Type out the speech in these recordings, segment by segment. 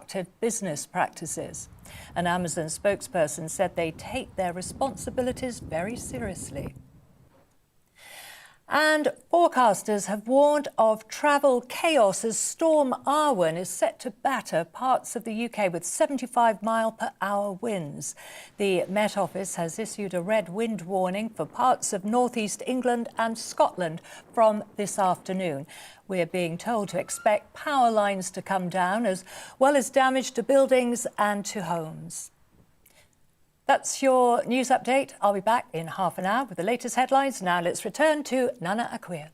disruptive business practices. An Amazon spokesperson said they take their responsibilities very seriously. And forecasters have warned of travel chaos as Storm Arwen is set to batter parts of the UK with 75-mile-per-hour winds. The Met Office has issued a red wind warning for parts of northeast England and Scotland from this afternoon. We're being told to expect power lines to come down as well as damage to buildings and to homes. That's your news update. I'll be back in half an hour with the latest headlines. Now let's return to Nana Akua.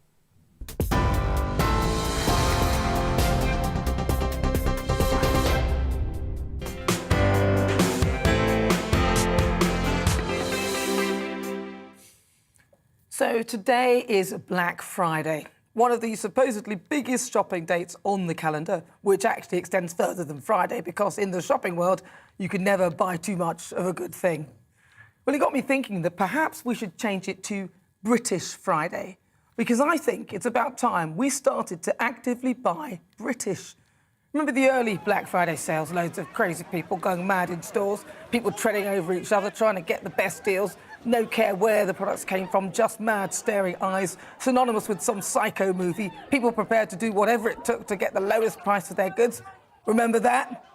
So today is Black Friday, one of the supposedly biggest shopping dates on the calendar, which actually extends further than Friday because in the shopping world, you can never buy too much of a good thing. Well, it got me thinking that perhaps we should change it to British Friday, because I think it's about time we started to actively buy British. Remember the early Black Friday sales? Loads of crazy people going mad in stores, people treading over each other, trying to get the best deals, no care where the products came from, just mad staring eyes, synonymous with some psycho movie, people prepared to do whatever it took to get the lowest price for their goods. Remember that?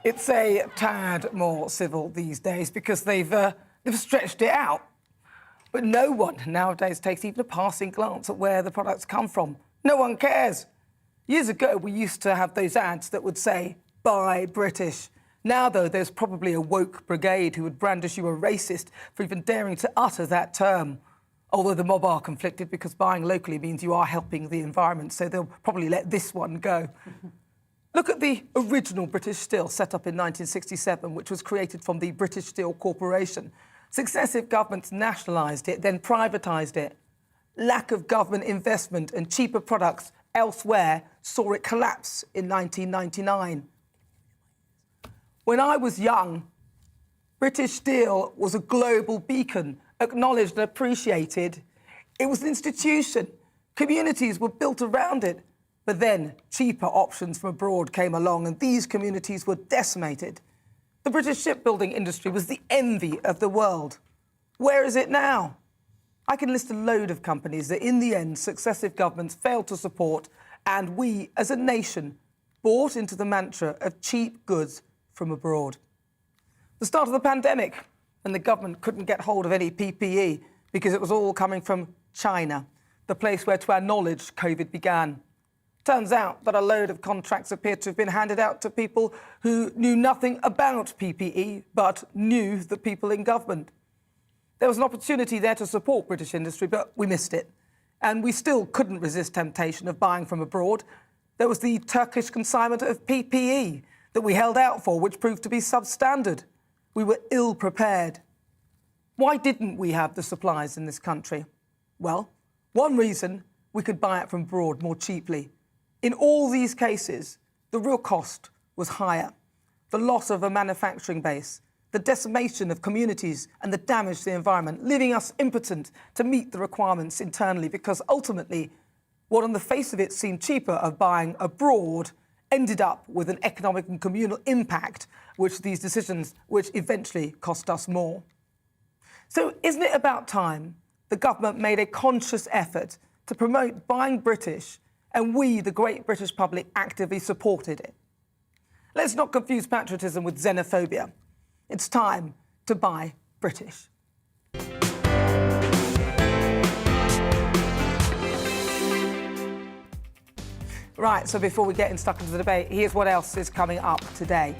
It's a tad more civil these days because they've stretched it out. But no one nowadays takes even a passing glance at where the products come from. No one cares. Years ago, we used to have those ads that would say, "Buy British." Now, though, there's probably a woke brigade who would brandish you a racist for even daring to utter that term. Although the mob are conflicted because buying locally means you are helping the environment, so they'll probably let this one go. Look at the original British Steel set up in 1967, which was created from the British Steel Corporation. Successive governments nationalised it, then privatised it. Lack of government investment and cheaper products elsewhere saw it collapse in 1999. When I was young, British Steel was a global beacon, acknowledged and appreciated. It was an institution. Communities were built around it. But then cheaper options from abroad came along and these communities were decimated. The British shipbuilding industry was the envy of the world. Where is it now? I can list a load of companies that in the end successive governments failed to support and we as a nation bought into the mantra of cheap goods from abroad. The start of the pandemic, when the government couldn't get hold of any PPE because it was all coming from China, the place where, to our knowledge, COVID began. Turns out that a load of contracts appear to have been handed out to people who knew nothing about PPE, but knew the people in government. There was an opportunity there to support British industry, but we missed it. And we still couldn't resist temptation of buying from abroad. There was the Turkish consignment of PPE that we held out for, which proved to be substandard. We were ill-prepared. Why didn't we have the supplies in this country? Well, one reason: we could buy it from abroad more cheaply. In all these cases, the real cost was higher. The loss of a manufacturing base, the decimation of communities and the damage to the environment, leaving us impotent to meet the requirements internally because ultimately what on the face of it seemed cheaper of buying abroad ended up with an economic and communal impact, which eventually cost us more. So isn't it about time the government made a conscious effort to promote buying British and we, the great British public, actively supported it? Let's not confuse patriotism with xenophobia. It's time to buy British. Right, so before we get stuck into the debate, here's what else is coming up today.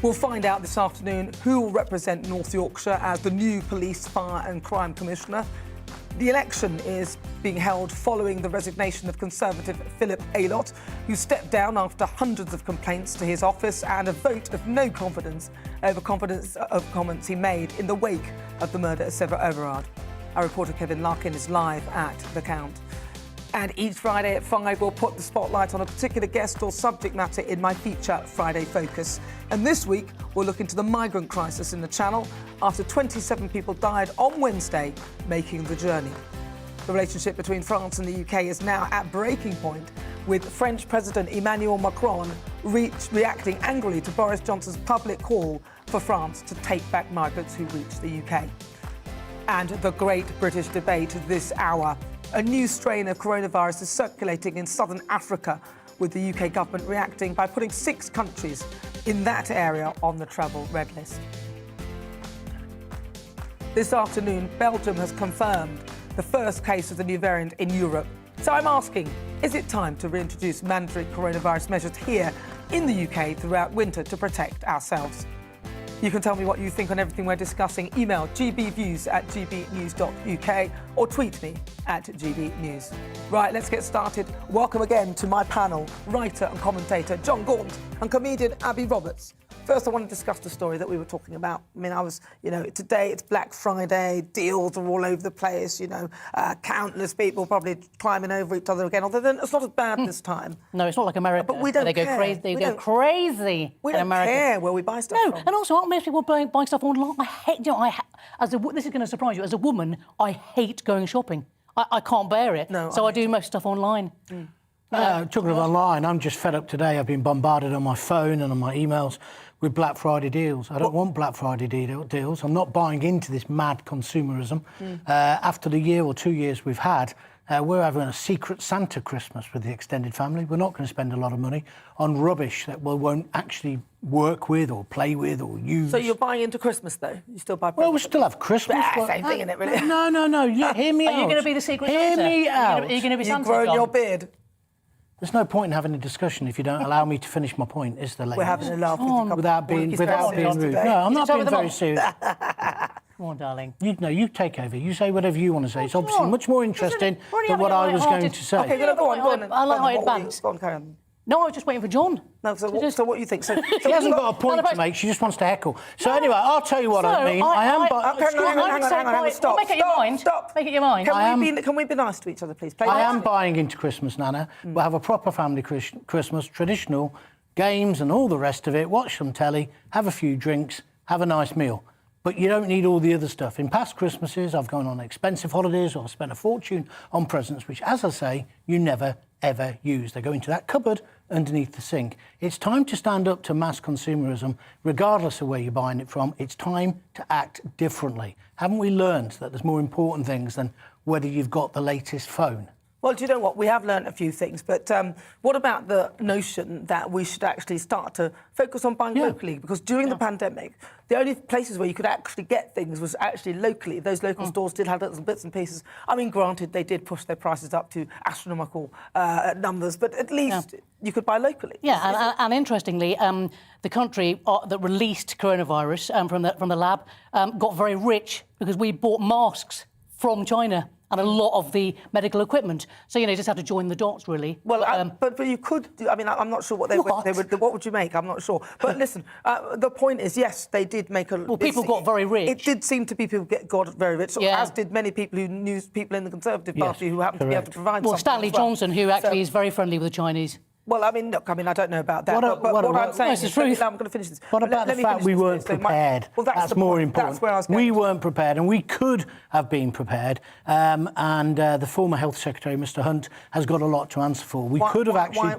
We'll find out this afternoon who will represent North Yorkshire as the new Police, Fire and Crime Commissioner. The election is being held following the resignation of Conservative Philip Aylott, who stepped down after hundreds of complaints to his office and a vote of no confidence over comments he made in the wake of the murder of Severo Everard. Our reporter Kevin Larkin is live at the count. And each Friday at 5, we'll put the spotlight on a particular guest or subject matter in my feature Friday Focus. And this week, we'll look into the migrant crisis in the Channel after 27 people died on Wednesday making the journey. The relationship between France and the UK is now at breaking point, with French President Emmanuel Macron reacting angrily to Boris Johnson's public call for France to take back migrants who reach the UK. And the great British debate this hour. A new strain of coronavirus is circulating in southern Africa, with the UK government reacting by putting 6 countries in that area on the travel red list. This afternoon, Belgium has confirmed the first case of the new variant in Europe. So I'm asking, is it time to reintroduce mandatory coronavirus measures here in the UK throughout winter to protect ourselves? You can tell me what you think on everything we're discussing. Email gbviews@gbnews.uk or tweet me @gbnews. Right, let's get started. Welcome again to my panel, writer and commentator John Gaunt and comedian Abby Roberts. First, I want to discuss the story that we were talking about. I mean, today it's Black Friday, deals are all over the place, countless people probably climbing over each other again, although it's not as bad this time. No, it's not like America. But we don't care. They go crazy We in don't America. care where we buy stuff from. And also, aren't most people buying stuff online? I hate, this is going to surprise you, as a woman, I hate going shopping. I can't bear it. No, so I do most stuff online. Talking of online, I'm just fed up today. I've been bombarded on my phone and on my emails with Black Friday deals. I don't want Black Friday deals. I'm not buying into this mad consumerism. After the year or 2 years we've had, we're having a secret Santa Christmas with the extended family. We're not going to spend a lot of money on rubbish that we won't actually work with or play with or use. So you're buying into Christmas, though? You still buy presents? Well, we still have Christmas. Same thing, isn't it, really? No. Hear me out. Are you going to be the secret Hear Santa? me out. Are you going to be You've Santa? grown John? your beard. There's no point in having a discussion if you don't allow me to finish my point, is there, ladies? We're having a laugh with you. Without being rude. Today. No, I'm not tell being me the very mom? serious. Come on, darling. You take over. You say whatever you want to say. It's obviously much more interesting We're than what I was going light-hearted- to say. OK, go on. I like Go on, bands. carry on. No, I was just waiting for John. No, so what do you think? So She hasn't got a point to make. She just wants to heckle. So anyway, I'll tell you what I mean. Hang on, stop. Make it your mind. Stop. Make it your mind. Can we be nice to each other, please? I am buying into Christmas, Nana. We'll have a proper family Christmas, traditional games and all the rest of it. Watch some telly, have a few drinks, have a nice meal. But you don't need all the other stuff. In past Christmases, I've gone on expensive holidays or spent a fortune on presents, which, as I say, you never, ever use. They go into that cupboard underneath the sink. It's time to stand up to mass consumerism, regardless of where you're buying it from. It's time to act differently. Haven't we learned that there's more important things than whether you've got the latest phone? Well, do you know what? We have learned a few things, but what about the notion that we should actually start to focus on buying locally? Because during the pandemic, the only places where you could actually get things was actually locally. Those local stores did have little bits and pieces. I mean, granted, they did push their prices up to astronomical numbers, but at least you could buy locally. Yeah, and interestingly, the country that released coronavirus from the lab got very rich because we bought masks from China and a lot of the medical equipment. So, you just have to join the dots, really. Well, but you could do... I mean, I'm not sure what they would... What would you make? I'm not sure. But listen, the point is, yes, they did make a... Well, people got very rich. It did seem to be people got very rich, as did many people who knew people in the Conservative Party who happened to be able to provide something. Well, Stanley Johnson, who actually is very friendly with the Chinese. Well, I mean, look, I don't know about that. But what I'm saying is... I'm going to finish this. What about the fact we weren't prepared? Well, that's more important. That's where I was going. We weren't prepared, and we could have been prepared. And the former Health Secretary, Mr Hunt, has got a lot to answer for. We could have actually...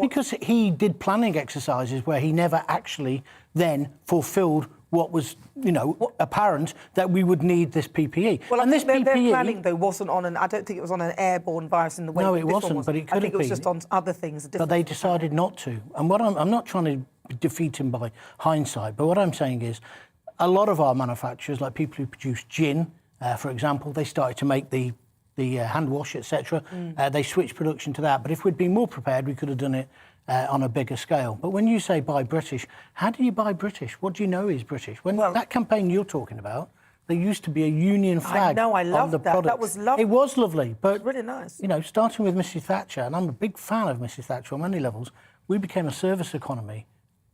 Because he did planning exercises where he never actually then fulfilled what was, apparent that we would need this PPE. Well, and their planning, though, wasn't on I don't think it was on an airborne virus in the way no, that it this wasn't, one was. but it could have been. I think it was just on other things. But they decided not to. And what I'm not trying to defeat him by hindsight, but what I'm saying is a lot of our manufacturers, like people who produce gin, for example, they started to make the hand wash, etc. They switched production to that. But if we'd been more prepared, we could have done it on a bigger scale. But when you say buy British, how do you buy British? What do you know is British? When that campaign you're talking about, there used to be a Union flag I on the that. product. That was lovely. It was lovely, but it was really nice. Starting with Mrs Thatcher, and I'm a big fan of Mrs Thatcher on many levels, we became a service economy,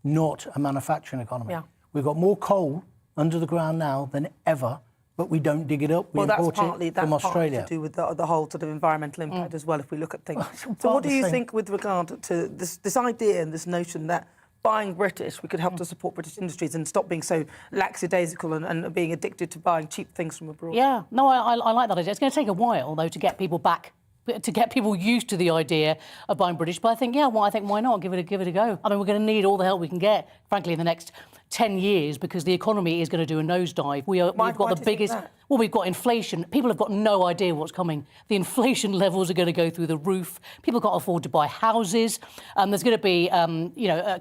not a manufacturing economy. Yeah. We've got more coal under the ground now than ever, but we don't dig it up. We import it from Australia. Partly to do with the whole sort of environmental impact as well, if we look at things. So what do you think with regard to this idea and this notion that buying British, we could help to support British industries and stop being so lackadaisical and being addicted to buying cheap things from abroad? Yeah, no, I like that idea. It's going to take a while, though, to get people back to get people used to the idea of buying British. But I think, why not? Give it a go. I mean, we're going to need all the help we can get, frankly, in the next 10 years, because the economy is going to do a nosedive. We've got the biggest... Well, we've got inflation. People have got no idea what's coming. The inflation levels are going to go through the roof. People can't afford to buy houses. There's going to be,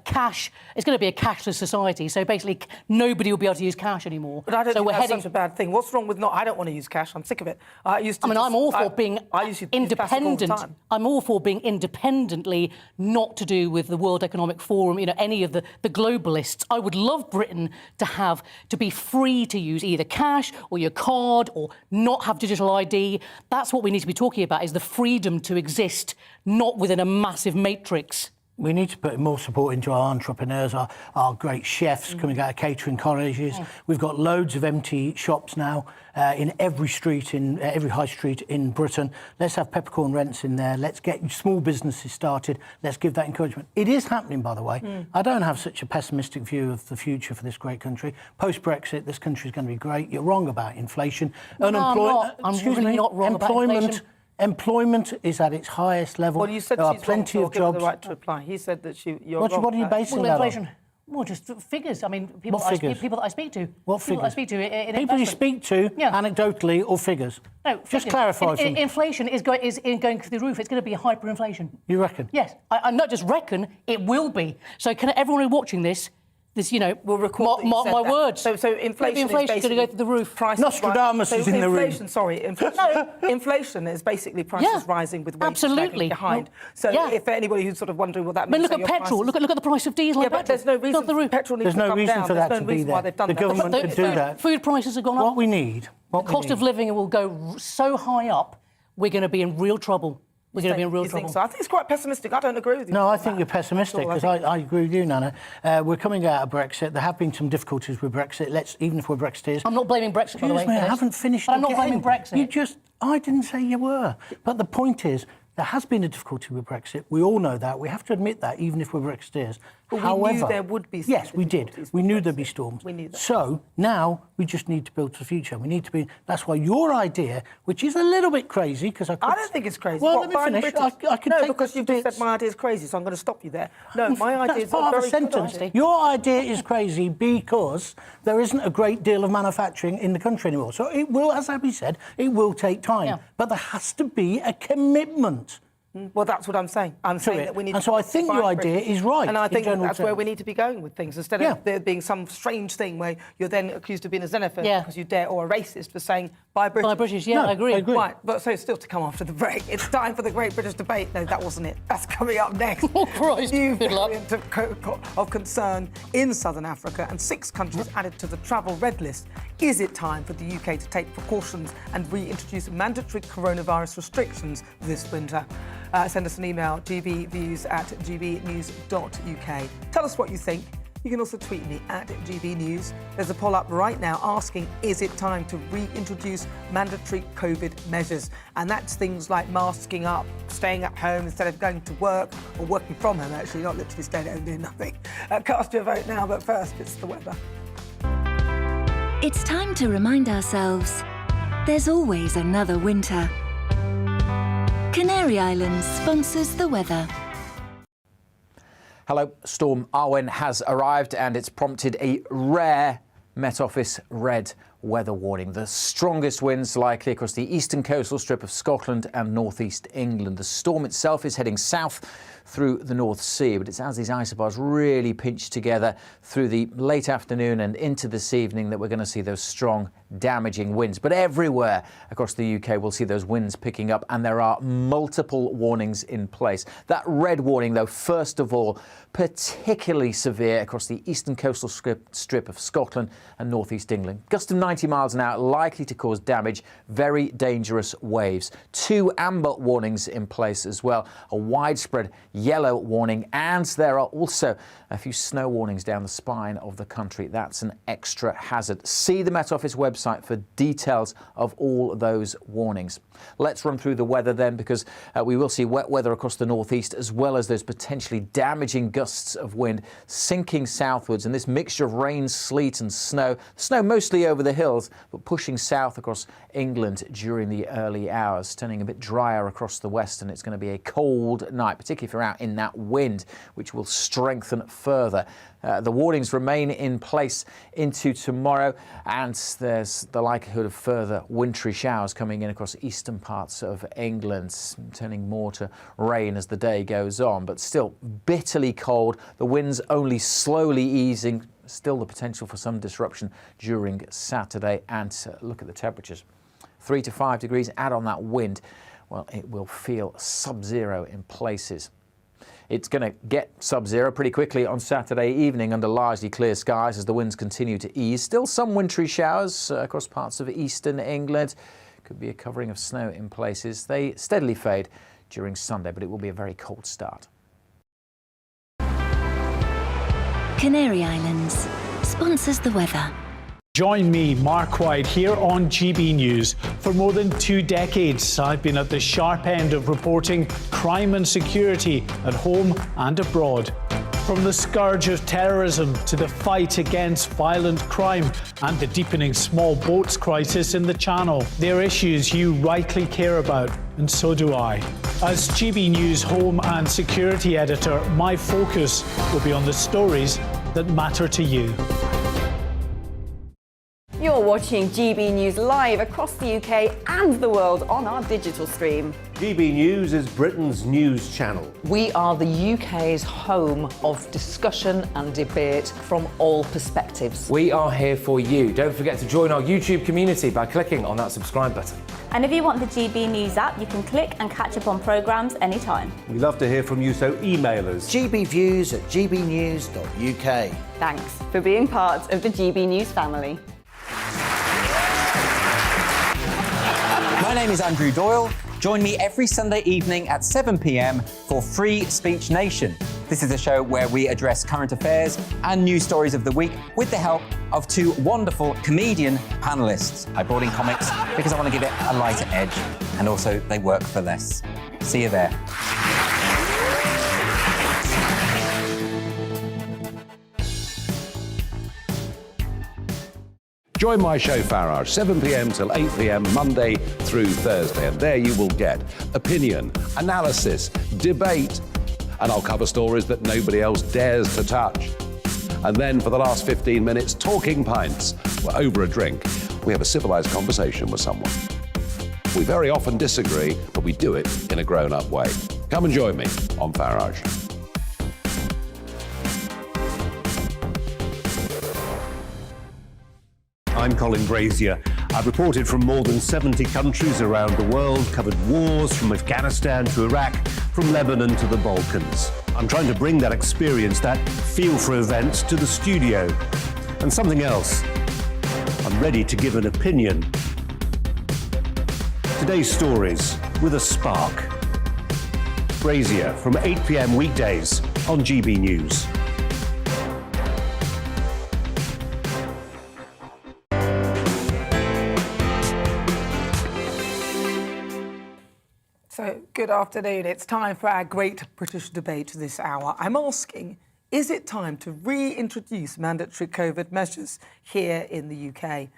cash. It's going to be a cashless society. So basically, nobody will be able to use cash anymore. But I don't think that's such a bad thing. What's wrong with not? I don't want to use cash. I'm sick of it. I'm all for being independent. I'm all for being independently, not to do with the World Economic Forum, any of the globalists. I would love Britain to be free to use either cash or your card or not have digital ID. That's what we need to be talking about, is the freedom to exist, not within a massive matrix. We need to put more support into our entrepreneurs, our great chefs coming out of catering colleges. We've got loads of empty shops now in every street, in every high street in Britain. Let's have peppercorn rents in there. Let's get small businesses started. Let's give that encouragement. It is happening, by the way. I don't have such a pessimistic view of the future for this great country. Post-Brexit, this country is going to be great. You're wrong about inflation. I'm really not wrong about inflation. Employment is at its highest level. Well, you said there are she's plenty wrong, of so I'll jobs. give her the right to reply. He said that you're What wrong. are you basing Well, that inflation. Well, just figures. I mean, people that I speak to. What people figures? I speak to in People you investment. speak to, anecdotally, or figures? No, just clarify for me. Inflation is going through the roof. It's going to be hyperinflation. You reckon? Yes. I not just reckon, it will be. So can everyone who's watching this, we'll record mark my words. So inflation is going to basically go through the roof. Nostradamus is in the room. Inflation is basically prices rising with wages lagging behind. So if anybody who's sort of wondering what that means... Look at petrol. Look at the price of diesel. But there's no reason for petrol needs to come down. There's no reason for that to be there. The government could do that. Food prices have gone up. What we need... The cost of living will go so high up, we're going to be in real trouble. We're going to be in real trouble. So I think it's quite pessimistic. I don't agree with you. No, I think you're pessimistic, because I agree with you, Nana. We're coming out of Brexit. There have been some difficulties with Brexit. Even if we're Brexiteers... I'm not blaming Brexit, by the way. I haven't finished I'm not blaming Brexit. I didn't say you were. But the point is, there has been a difficulty with Brexit. We all know that. We have to admit that, even if we're Brexiteers. But we knew there would be some Yes, we did. We knew there'd be storms. We knew that. So now we just need to build for the future. We need to be... That's why your idea, which is a little bit crazy, because I don't think it's crazy. Well, let me finish. I could no, take because you've just said my idea is crazy, so I'm going to stop you there. No, my idea is part of a sentence. Idea. Your idea is crazy because there isn't a great deal of manufacturing in the country anymore. So it will, as Abby said, it will take time. Yeah. But there has to be a commitment. Well, that's what I'm saying. I'm saying that we need. And so I think your idea is right. And I think that's where we need to be going with things, instead of there being some strange thing where you're then accused of being a xenophobe because you dare, or a racist for saying buy British. Buy British, I agree. Right, but so still to come after the break. It's time for the Great British Debate. No, that wasn't it. That's coming up next. Oh, Christ. New variant of concern in Southern Africa, and 6 countries added to the travel red list. Is it time for the UK to take precautions and reintroduce mandatory coronavirus restrictions this winter? Send us an email, gbviews@gbnews.uk. Tell us what you think. You can also tweet me at GBNews. There's a poll up right now asking, is it time to reintroduce mandatory COVID measures? And that's things like masking up, staying at home instead of going to work, or working from home, actually, not literally staying at home doing nothing. Cast your vote now, but first, it's the weather. It's time to remind ourselves there's always another winter. Canary Islands sponsors the weather. Hello, Storm Arwen has arrived, and it's prompted a rare Met Office red weather warning. The strongest winds likely across the eastern coastal strip of Scotland and northeast England. The storm itself is heading south through the North Sea, but it's as these isobars really pinch together through the late afternoon and into this evening that we're going to see those strong, damaging winds. But everywhere across the UK we'll see those winds picking up, and there are multiple warnings in place. That red warning, though, first of all, particularly severe across the eastern coastal strip of Scotland and northeast England. Gusts of 90 miles an hour likely to cause damage, very dangerous waves. 2 amber warnings in place as well, a widespread yellow warning, and there are also a few snow warnings down the spine of the country. That's an extra hazard. See the Met Office website for details of all those warnings. Let's run through the weather then, because we will see wet weather across the northeast, as well as those potentially damaging gusts of wind sinking southwards, and this mixture of rain, sleet and snow mostly over the hills, but pushing south across England during the early hours, turning a bit drier across the west, and it's going to be a cold night, particularly if you're out in that wind, which will strengthen further. The warnings remain in place into tomorrow, and there's the likelihood of further wintry showers coming in across eastern parts of England, turning more to rain as the day goes on, but still bitterly cold. The winds only slowly easing, still the potential for some disruption during Saturday. And look at the temperatures. 3 to 5 degrees, add on that wind, well, it will feel sub-zero in places. It's going to get sub-zero pretty quickly on Saturday evening under largely clear skies as the winds continue to ease. Still some wintry showers across parts of eastern England. Could be a covering of snow in places. They steadily fade during Sunday, but it will be a very cold start. Canary Islands sponsors the weather. Join me, Mark White, here on GB News. For more than 2 decades, I've been at the sharp end of reporting crime and security at home and abroad. From the scourge of terrorism to the fight against violent crime and the deepening small boats crisis in the Channel, they're issues you rightly care about, and so do I. As GB News Home and Security Editor, my focus will be on the stories that matter to you. You're watching GB News live across the UK and the world on our digital stream. GB News is Britain's news channel. We are the UK's home of discussion and debate from all perspectives. We are here for you. Don't forget to join our YouTube community by clicking on that subscribe button. And if you want the GB News app, you can click and catch up on programmes anytime. We love to hear from you, so email us. gbviews@gbnews.uk. Thanks for being part of the GB News family. My name is Andrew Doyle. Join me every Sunday evening at 7 p.m. for Free Speech Nation. This is a show where we address current affairs and news stories of the week with the help of 2 wonderful comedian panellists. I brought in comics because I want to give it a lighter edge, and also they work for less. See you there. Join my show Farage, 7 p.m. till 8 p.m. Monday through Thursday, and there you will get opinion, analysis, debate, and I'll cover stories that nobody else dares to touch. And then for the last 15 minutes, talking pints. We're over a drink. We have a civilised conversation with someone. We very often disagree, but we do it in a grown-up way. Come and join me on Farage. I'm Colin Brazier. I've reported from more than 70 countries around the world, covered wars from Afghanistan to Iraq, from Lebanon to the Balkans. I'm trying to bring that experience, that feel for events, to the studio. And something else, I'm ready to give an opinion. Today's stories with a spark. Brazier from 8 p.m. weekdays on GB News. So, good afternoon. It's time for our great British debate this hour. I'm asking, is it time to reintroduce mandatory COVID measures here in the UK?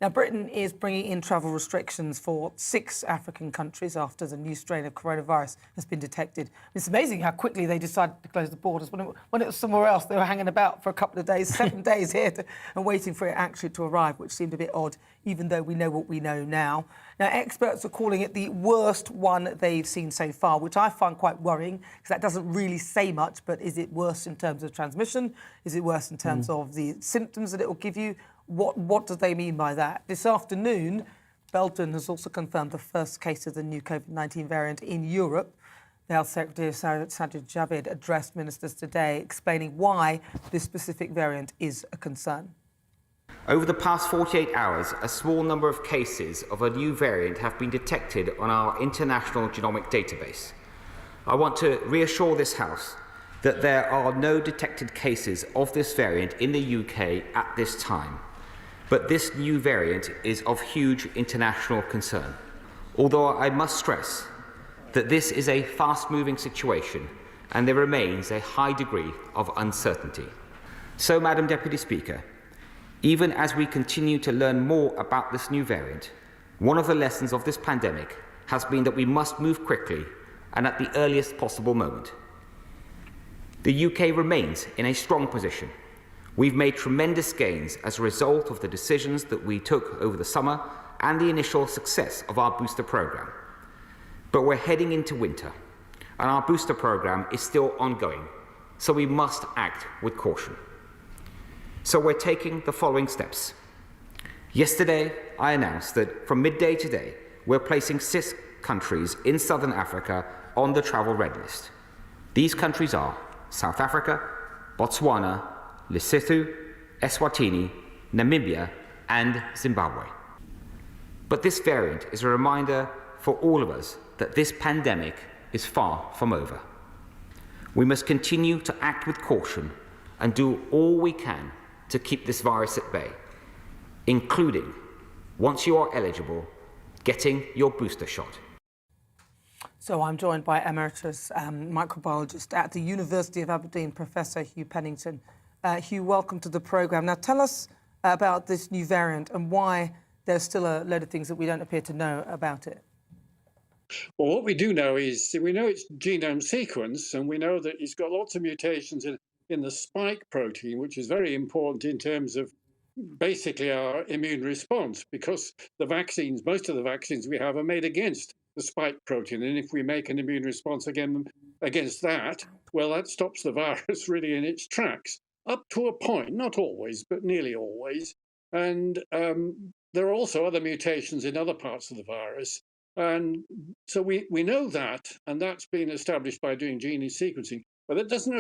Now, Britain is bringing in travel restrictions for 6 African countries after the new strain of coronavirus has been detected. It's amazing how quickly they decided to close the borders. When it was somewhere else, they were hanging about for a couple of days, 7 days here, and waiting for it actually to arrive, which seemed a bit odd, even though we know what we know now. Now, experts are calling it the worst one they've seen so far, which I find quite worrying, because that doesn't really say much, but is it worse in terms of transmission? Is it worse in terms of the symptoms that it will give you? What do they mean by that? This afternoon, Belgium has also confirmed the first case of the new COVID-19 variant in Europe. The Health Secretary Sajid Javid addressed ministers today, explaining why this specific variant is a concern. Over the past 48 hours, a small number of cases of a new variant have been detected on our international genomic database. I want to reassure this House that there are no detected cases of this variant in the UK at this time. But this new variant is of huge international concern. although I must stress that this is a fast-moving situation and there remains a high degree of uncertainty. So, Madam Deputy Speaker, even as we continue to learn more about this new variant, one of the lessons of this pandemic has been that we must move quickly and at the earliest possible moment. The UK remains in a strong position. We've made tremendous gains as a result of the decisions that we took over the summer and the initial success of our booster programme. But we're heading into winter, and our booster programme is still ongoing, so we must act with caution. So we're taking the following steps. Yesterday, I announced that from midday today, we're placing 6 countries in Southern Africa on the travel red list. These countries are South Africa, Botswana, Lesotho, Eswatini, Namibia, and Zimbabwe. But this variant is a reminder for all of us that this pandemic is far from over. We must continue to act with caution and do all we can to keep this virus at bay, including, once you are eligible, getting your booster shot. So I'm joined by Emeritus microbiologist at the University of Aberdeen, Professor Hugh Pennington. Hugh, welcome to the programme. Now tell us about this new variant and why there's still a load of things that we don't appear to know about it. Well, what we do know is we know its genome sequence, and we know that it's got lots of mutations in the spike protein, which is very important in terms of basically our immune response, because the vaccines, most of the vaccines we have are made against the spike protein. And if we make an immune response against that, well, that stops the virus really in its tracks, up to a point, not always, but nearly always. And there are also other mutations in other parts of the virus. And so we know that, and that's been established by doing gene sequencing. But that doesn't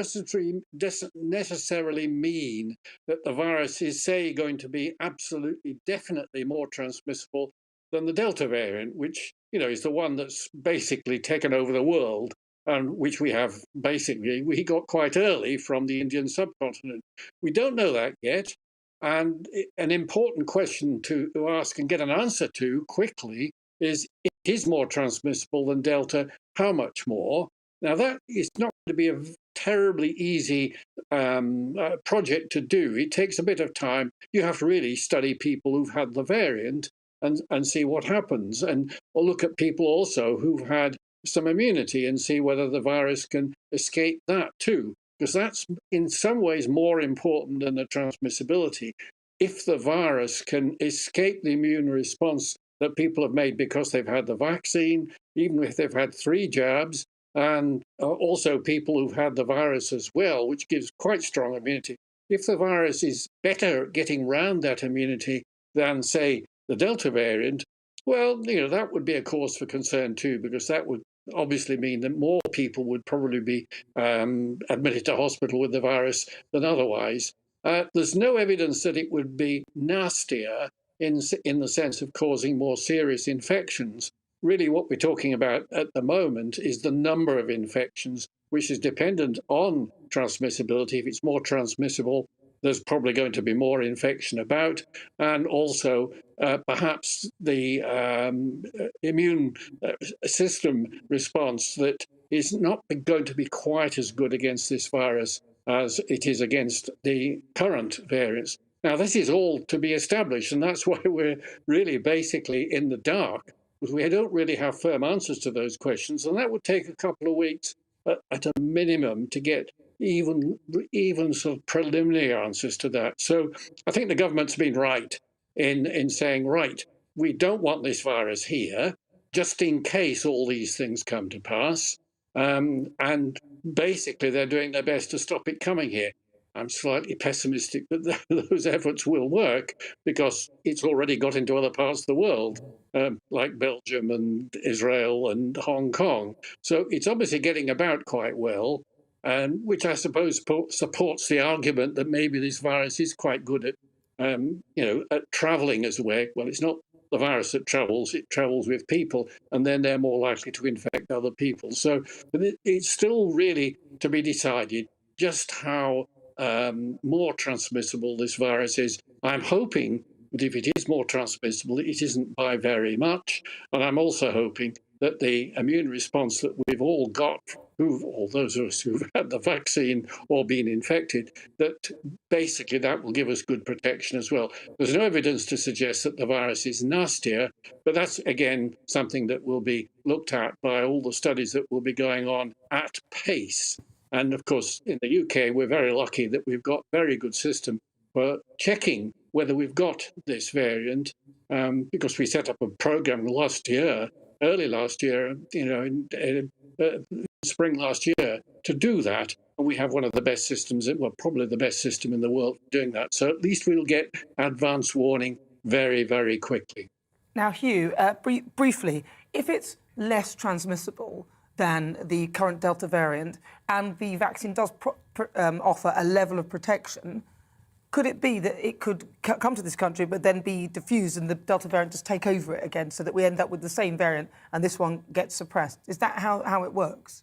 necessarily mean that the virus is, say, going to be absolutely, definitely more transmissible than the Delta variant, which, you know, is the one that's basically taken over the world, and which we got quite early from the Indian subcontinent. We don't know that yet. And an important question to ask and get an answer to quickly is, it is more transmissible than Delta, how much more? Now, that is not going to be a terribly easy project to do. It takes a bit of time. You have to really study people who've had the variant and see what happens, and or look at people also who've had some immunity and see whether the virus can escape that too, because that's in some ways more important than the transmissibility. If the virus can escape the immune response that people have made because they've had the vaccine, even if they've had 3 jabs, and also people who've had the virus as well, which gives quite strong immunity. If the virus is better at getting round that immunity than, say, the Delta variant, well, you know, that would be a cause for concern too, because that would obviously mean that more people would probably be admitted to hospital with the virus than otherwise. There's no evidence that it would be nastier in the sense of causing more serious infections. Really, what we're talking about at the moment is the number of infections, which is dependent on transmissibility. If it's more transmissible, there's probably going to be more infection about, and also perhaps the immune system response that is not going to be quite as good against this virus as it is against the current variants. Now, this is all to be established, and that's why we're really basically in the dark, because we don't really have firm answers to those questions, and that would take a couple of weeks at a minimum to get even sort of preliminary answers to that. So I think the government's been right in saying, right, we don't want this virus here, just in case all these things come to pass. And basically, they're doing their best to stop it coming here. I'm slightly pessimistic that those efforts will work, because it's already got into other parts of the world, like Belgium and Israel and Hong Kong. So it's obviously getting about quite well, which I suppose supports the argument that maybe this virus is quite good at, at travelling as well. Well, it's not the virus that travels, it travels with people, and then they're more likely to infect other people. So it's still really to be decided just how more transmissible this virus is. I'm hoping But if it is more transmissible, it isn't by very much. And I'm also hoping that the immune response that we've all got, all those of us who've had the vaccine or been infected, that basically that will give us good protection as well. There's no evidence to suggest that the virus is nastier, but that's, again, something that will be looked at by all the studies that will be going on at pace. And of course, in the UK, we're very lucky that we've got a very good system for checking whether we've got this variant, because we set up a program early last year, in spring last year, to do that. And we have one of the best systems, well, probably the best system in the world for doing that. So at least we'll get advance warning very, very quickly. Now, Hugh, briefly, if it's less transmissible than the current Delta variant and the vaccine does offer a level of protection, could it be that it could come to this country but then be diffused and the Delta variant just take over it again, so that we end up with the same variant and this one gets suppressed? Is that how it works?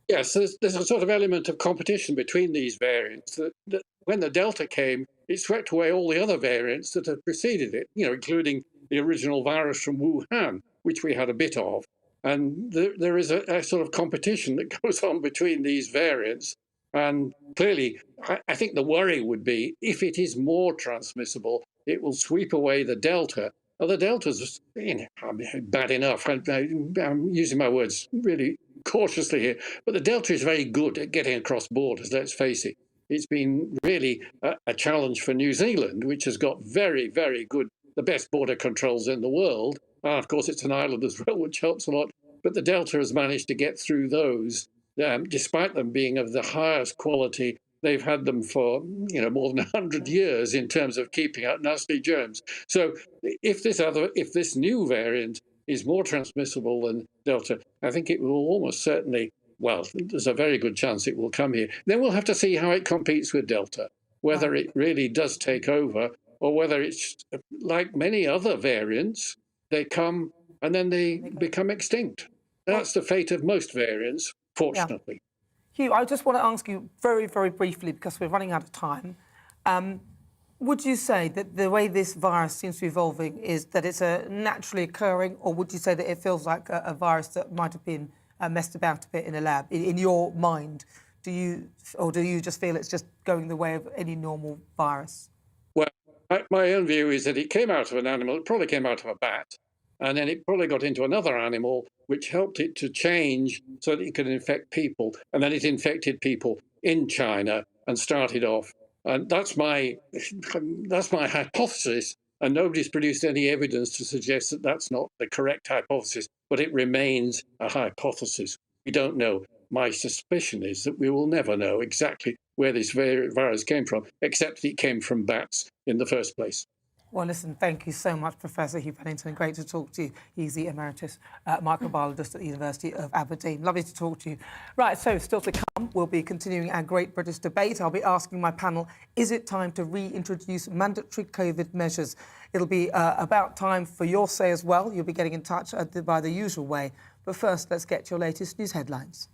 Yes, there's a sort of element of competition between these variants. That when the Delta came, it swept away all the other variants that had preceded it, including the original virus from Wuhan, which we had a bit of. And there is a sort of competition that goes on between these variants. And clearly, I think the worry would be if it is more transmissible, it will sweep away the Delta. Well, the Delta's bad enough. I'm using my words really cautiously here, but the Delta is very good at getting across borders, let's face it. It's been really a challenge for New Zealand, which has got very, very good, the best border controls in the world. And of course, it's an island as well, which helps a lot. But the Delta has managed to get through those. Despite them being of the highest quality, they've had them for more than 100 years in terms of keeping out nasty germs. So if this new variant is more transmissible than Delta, I think it will almost certainly, well, there's a very good chance it will come here. Then we'll have to see how it competes with Delta, whether it really does take over or whether it's like many other variants, they come and then they become extinct. That's the fate of most variants, fortunately. Yeah. Hugh, I just want to ask you very, very briefly, because we're running out of time. Would you say that the way this virus seems to be evolving is that it's naturally occurring, or would you say that it feels like a virus that might have been messed about a bit in a lab? In your mind, do you just feel it's just going the way of any normal virus? Well, my own view is that it came out of an animal. It probably came out of a bat. And then it probably got into another animal, which helped it to change so that it could infect people. And then it infected people in China and started off. And that's my hypothesis. And nobody's produced any evidence to suggest that that's not the correct hypothesis. But it remains a hypothesis. We don't know. My suspicion is that we will never know exactly where this virus came from, except that it came from bats in the first place. Well, listen, thank you so much, Professor Hugh Pennington. Great to talk to you. He's the Emeritus Microbiologist at the University of Aberdeen. Lovely to talk to you. Right, so still to come, we'll be continuing our Great British Debate. I'll be asking my panel, is it time to reintroduce mandatory COVID measures? It'll be about time for your say as well. You'll be getting in touch by the usual way. But first, let's get your latest news headlines.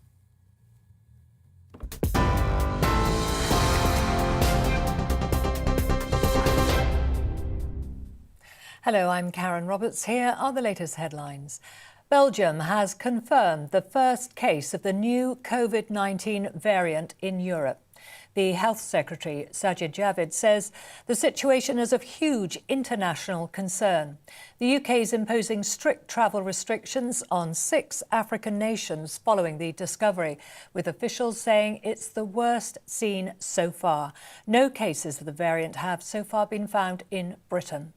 Hello, I'm Karen Roberts. Here are the latest headlines. Belgium has confirmed the first case of the new COVID-19 variant in Europe. The Health Secretary, Sajid Javid, says the situation is of huge international concern. The UK is imposing strict travel restrictions on 6 African nations following the discovery, with officials saying it's the worst seen so far. No cases of the variant have so far been found in Britain.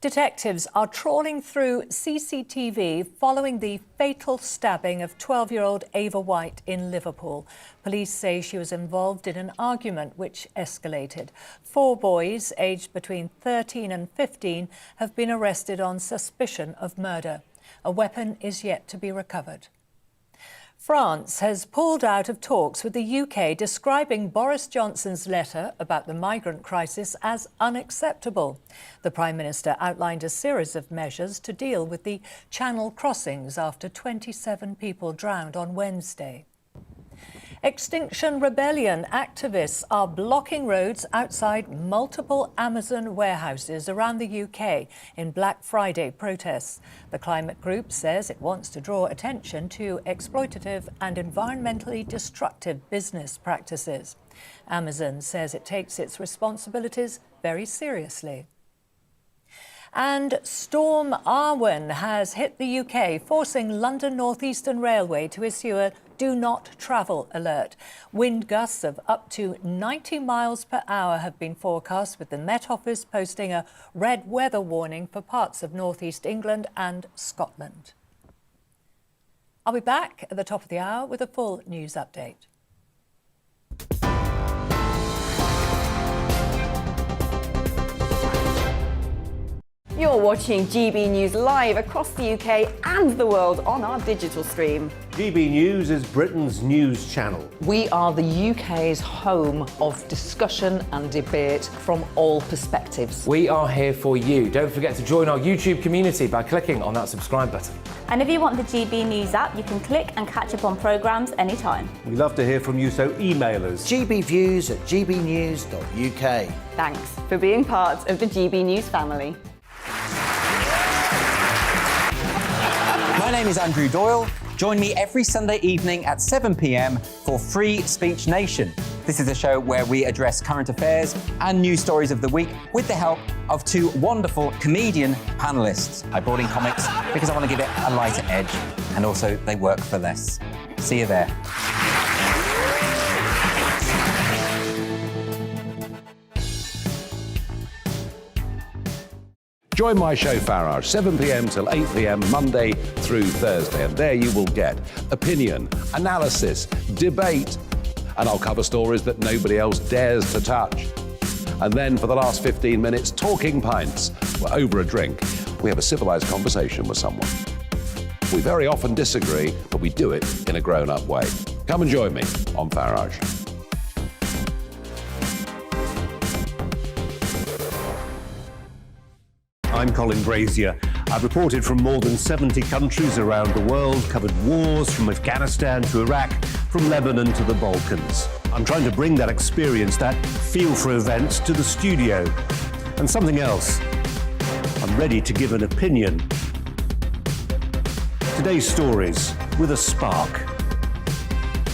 Detectives are trawling through CCTV following the fatal stabbing of 12-year-old Ava White in Liverpool. Police say she was involved in an argument which escalated. 4 boys, aged between 13 and 15, have been arrested on suspicion of murder. A weapon is yet to be recovered. France has pulled out of talks with the UK, describing Boris Johnson's letter about the migrant crisis as unacceptable. The Prime Minister outlined a series of measures to deal with the Channel crossings after 27 people drowned on Wednesday. Extinction Rebellion activists are blocking roads outside multiple Amazon warehouses around the UK in Black Friday protests. The climate group says it wants to draw attention to exploitative and environmentally destructive business practices. Amazon says it takes its responsibilities very seriously. And Storm Arwen has hit the UK, forcing London North Eastern Railway to issue a do not travel alert. Wind gusts of up to 90 miles per hour have been forecast, with the Met Office posting a red weather warning for parts of North East England and Scotland. I'll be back at the top of the hour with a full news update. You're watching GB News live across the UK and the world on our digital stream. GB News is Britain's news channel. We are the UK's home of discussion and debate from all perspectives. We are here for you. Don't forget to join our YouTube community by clicking on that subscribe button. And if you want the GB News app, you can click and catch up on programmes anytime. We love to hear from you, so email us. gbviews@gbnews.uk. Thanks for being part of the GB News family. My name is Andrew Doyle. Join me every Sunday evening at 7 p.m. for Free Speech Nation. This is a show where we address current affairs and news stories of the week with the help of two wonderful comedian panellists. I brought in comics because I want to give it a lighter edge, and also they work for less. See you there. Join my show Farage, 7 p.m. till 8 p.m. Monday through Thursday, and there you will get opinion, analysis, debate, and I'll cover stories that nobody else dares to touch. And then for the last 15 minutes, talking pints. We're over a drink. We have a civilised conversation with someone. We very often disagree, but we do it in a grown-up way. Come and join me on Farage. I'm Colin Brazier. I've reported from more than 70 countries around the world, covered wars from Afghanistan to Iraq, from Lebanon to the Balkans. I'm trying to bring that experience, that feel for events, to the studio. And something else, I'm ready to give an opinion. Today's stories with a spark.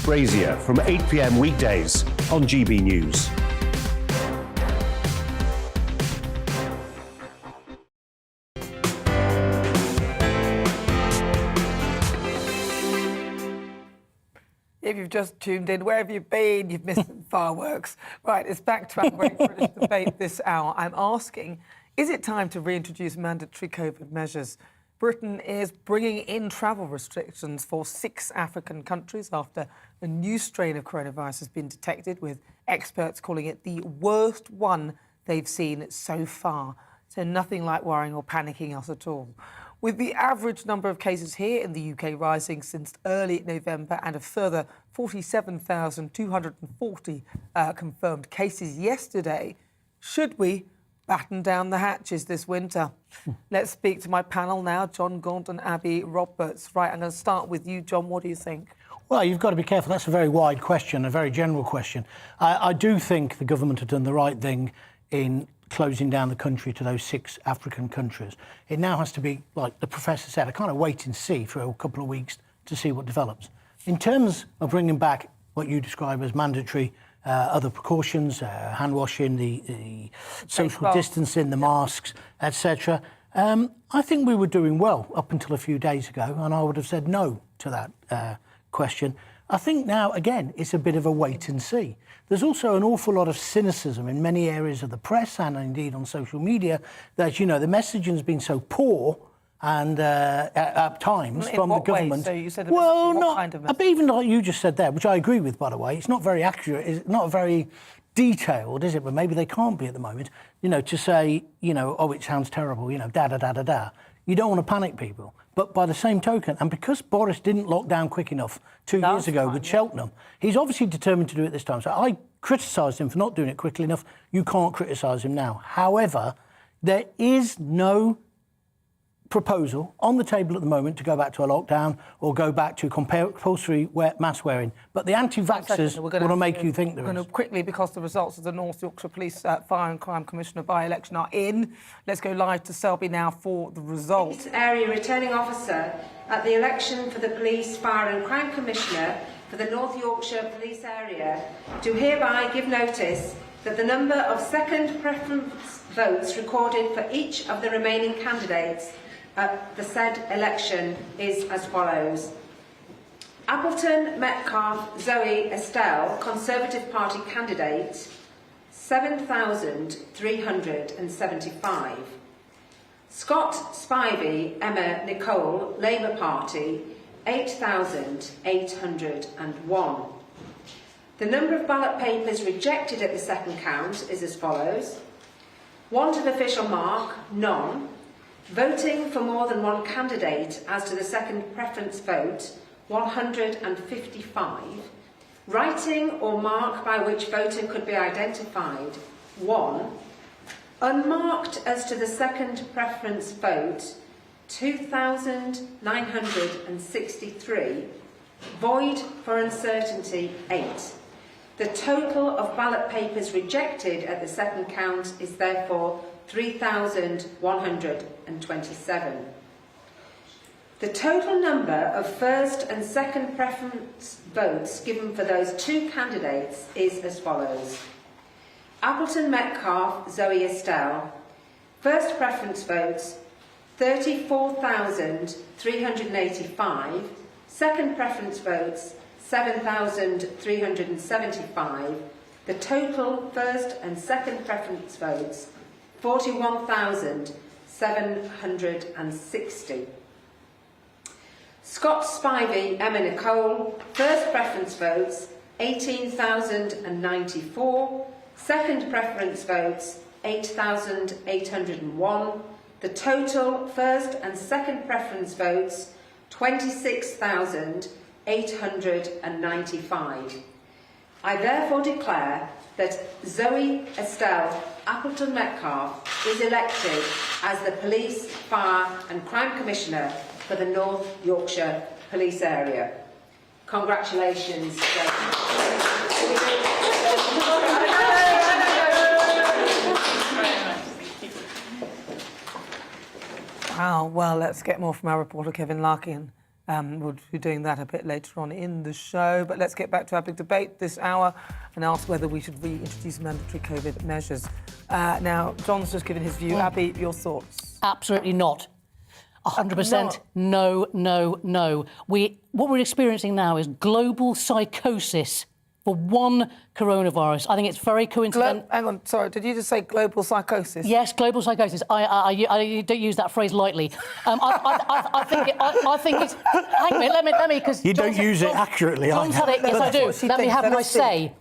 Brazier from 8 p.m. weekdays on GB News. If you've just tuned in, where have you been? You've missed fireworks. Right, it's back to our great British debate this hour. I'm asking, is it time to reintroduce mandatory COVID measures? Britain is bringing in travel restrictions for 6 African countries after a new strain of coronavirus has been detected, with experts calling it the worst one they've seen so far. So nothing like worrying or panicking us at all. With the average number of cases here in the UK rising since early November and a further 47,240 confirmed cases yesterday, should we batten down the hatches this winter? Let's speak to my panel now, John Gaunt and Abby Roberts. Right, I'm going to start with you, John. What do you think? Well, you've got to be careful. That's a very wide question, a very general question. I do think the government have done the right thing in closing down the country to those 6 African countries. It now has to be, like the professor said, a kind of wait and see for a couple of weeks to see what develops. In terms of bringing back what you describe as mandatory other precautions, hand washing, the social distancing, the masks, etc., I think we were doing well up until a few days ago, and I would have said no to that question. I think now, again, it's a bit of a wait and see. There's also an awful lot of cynicism in many areas of the press and indeed on social media that, you know, the messaging has been so poor and at times from the government. So you said well, what not kind of message? even like you just said there, which I agree with, by the way. It's not very accurate. It's not very detailed, is it? But maybe they can't be at the moment. You know, to say, you know, oh, it sounds terrible, you know, da-da-da-da-da. You don't want to panic people. But by the same token, and because Boris didn't lock down quick enough 2 years ago with Cheltenham, he's obviously determined to do it this time. So I criticised him for not doing it quickly enough. You can't criticise him now. However, there is no proposal on the table at the moment to go back to a lockdown or go back to compulsory mask wearing. But the anti-vaxxers want to make you think there is. We're going to quickly, because the results of the North Yorkshire Police Fire and Crime Commissioner by-election are in. Let's go live to Selby now for the results. Area Returning Officer at the election for the Police Fire and Crime Commissioner for the North Yorkshire Police Area do hereby give notice that the number of second preference votes recorded for each of the remaining candidates at the said election is as follows. Appleton Metcalfe Zoe Estelle, Conservative Party candidate, 7,375. Scott Spivey Emma Nicole, Labour Party, 8,801. The number of ballot papers rejected at the second count is as follows. Want of official mark, none. Voting for more than one candidate as to the second preference vote, 155. Writing or mark by which voting could be identified, 1. Unmarked as to the second preference vote, 2,963. Void for uncertainty, 8. The total of ballot papers rejected at the second count is therefore 3,127. The total number of first and second preference votes given for those two candidates is as follows. Appleton Metcalfe Zoe Estelle, first preference votes 34,385, second preference votes 7,375, the total first and second preference votes 41,760. Scott Spivey Emma Nicole, first preference votes 18,094, second preference votes 8,801, the total first and second preference votes 26,895. I therefore declare that Zoe Estelle Appleton Metcalfe is elected as the Police, Fire and Crime Commissioner for the North Yorkshire Police Area. Congratulations, Zoe. Wow, well, let's get more from our reporter, Kevin Larkin. We'll be doing that a bit later on in the show. But let's get back to our big debate this hour and ask whether we should reintroduce mandatory COVID measures. Now, John's just given his view. Abby, your thoughts? Absolutely not. 100% no, no, no. What we're experiencing now is global psychosis for one coronavirus. I think it's very coincidental. Hang on, sorry, did you just say global psychosis? Yes, global psychosis. I don't use that phrase lightly. I think it's. Hang on, let me, because you don't use it accurately. John's had it. Yes, I do. Let me have my say.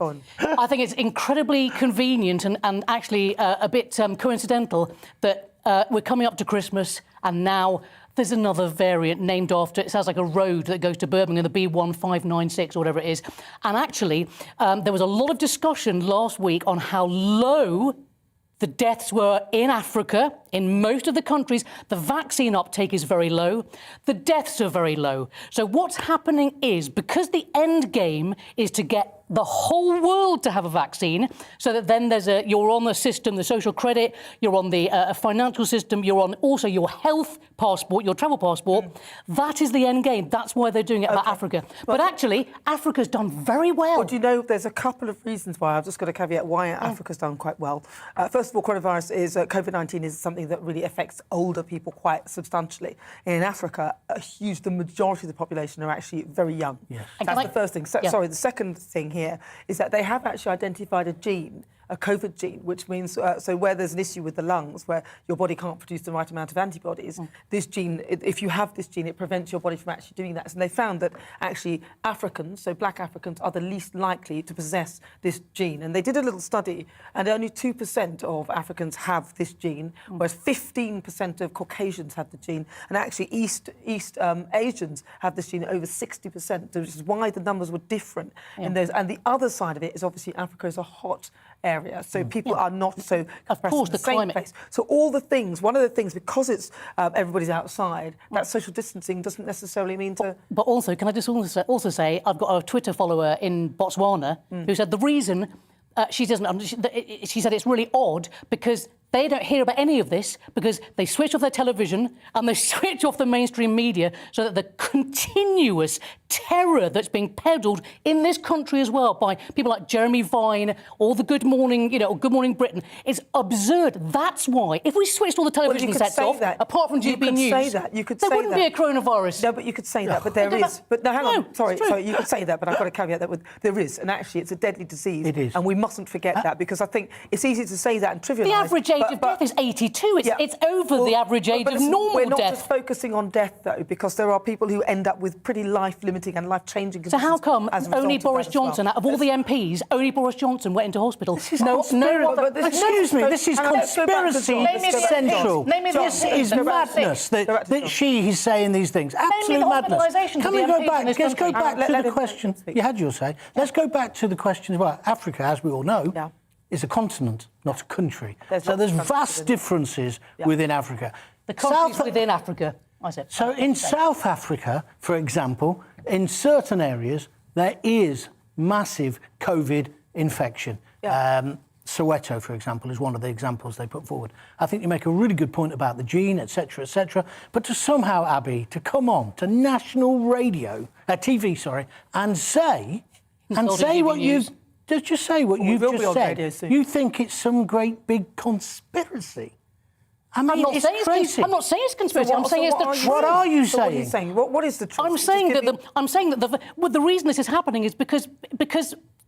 I think it's incredibly convenient and actually a bit coincidental that we're coming up to Christmas and now there's another variant named after, it sounds like a road that goes to Birmingham, the B1596 or whatever it is. And actually, there was a lot of discussion last week on how low the deaths were in Africa. In most of the countries, the vaccine uptake is very low. The deaths are very low. So what's happening is, because the end game is to get the whole world to have a vaccine, so that then you're on the system, the social credit, you're on the financial system, you're on also your health passport, your travel passport. That is the end game. That's why they're doing it about Africa. But actually, Africa's done very well. Well, do you know, there's a couple of reasons why. I've just got a caveat why Africa's done quite well. First of all, coronavirus is, COVID-19 is something that really affects older people quite substantially. In Africa, the majority of the population are actually very young. Yes. That's the first thing. Sorry, the second thing here is that they have actually identified a gene, a COVID gene, which means, so where there's an issue with the lungs, where your body can't produce the right amount of antibodies, this gene, if you have this gene, it prevents your body from actually doing that. And they found that actually Africans, so black Africans, are the least likely to possess this gene. And they did a little study, and only 2% of Africans have this gene, whereas 15% of Caucasians have the gene, and actually East Asians have this gene over 60%, which is why the numbers were different in those. And the other side of it is obviously Africa is a hot area. area, so people are not so Of course, in the same climate. place. So all the things, one of the things, because it's everybody's outside, that social distancing doesn't necessarily mean to... But also, can I just also say, I've got a Twitter follower in Botswana who said the reason she said it's really odd because they don't hear about any of this because they switch off their television and they switch off the mainstream media so that the continuous terror that's being peddled in this country as well by people like Jeremy Vine or the Good Morning, Good Morning Britain, is absurd. That's why, if we switched all the television sets off, apart from GB News, there wouldn't be a coronavirus. No, but you could say that, but there is. But no, hang on. Sorry, you could say that, but I've got to caveat that with there is, and actually it's a deadly disease. It is. And we mustn't forget that, because I think it's easy to say that and trivialise. The average age of death is 82. It's over the average age of normal death. We're not just focusing on death, though, because there are people who end up with pretty life-limiting and life-changing conditions. So how come only Boris Johnson, out of all the MPs, only Boris Johnson went into hospital? Excuse me, this is conspiracy central. This is madness that she is saying these things. Absolute madness. Can we go back? Let's go back to the question. You had your say. Let's go back to the question as well. Africa, as we all know, is a continent, not a country. So there's vast differences within Africa. The countries within Africa, I said. So in South Africa, for example, in certain areas, there is massive COVID infection. Soweto, for example, is one of the examples they put forward. I think you make a really good point about the gene, etc., etc. But to somehow, Abby, to come on to national radio, TV, and say what you've... Just say what you've just said. You think it's some great big conspiracy. I mean, it's crazy. I'm not saying it's conspiracy. I'm saying it's the truth. What are you saying? What are you saying? What is the truth? I'm saying that the reason this is happening is because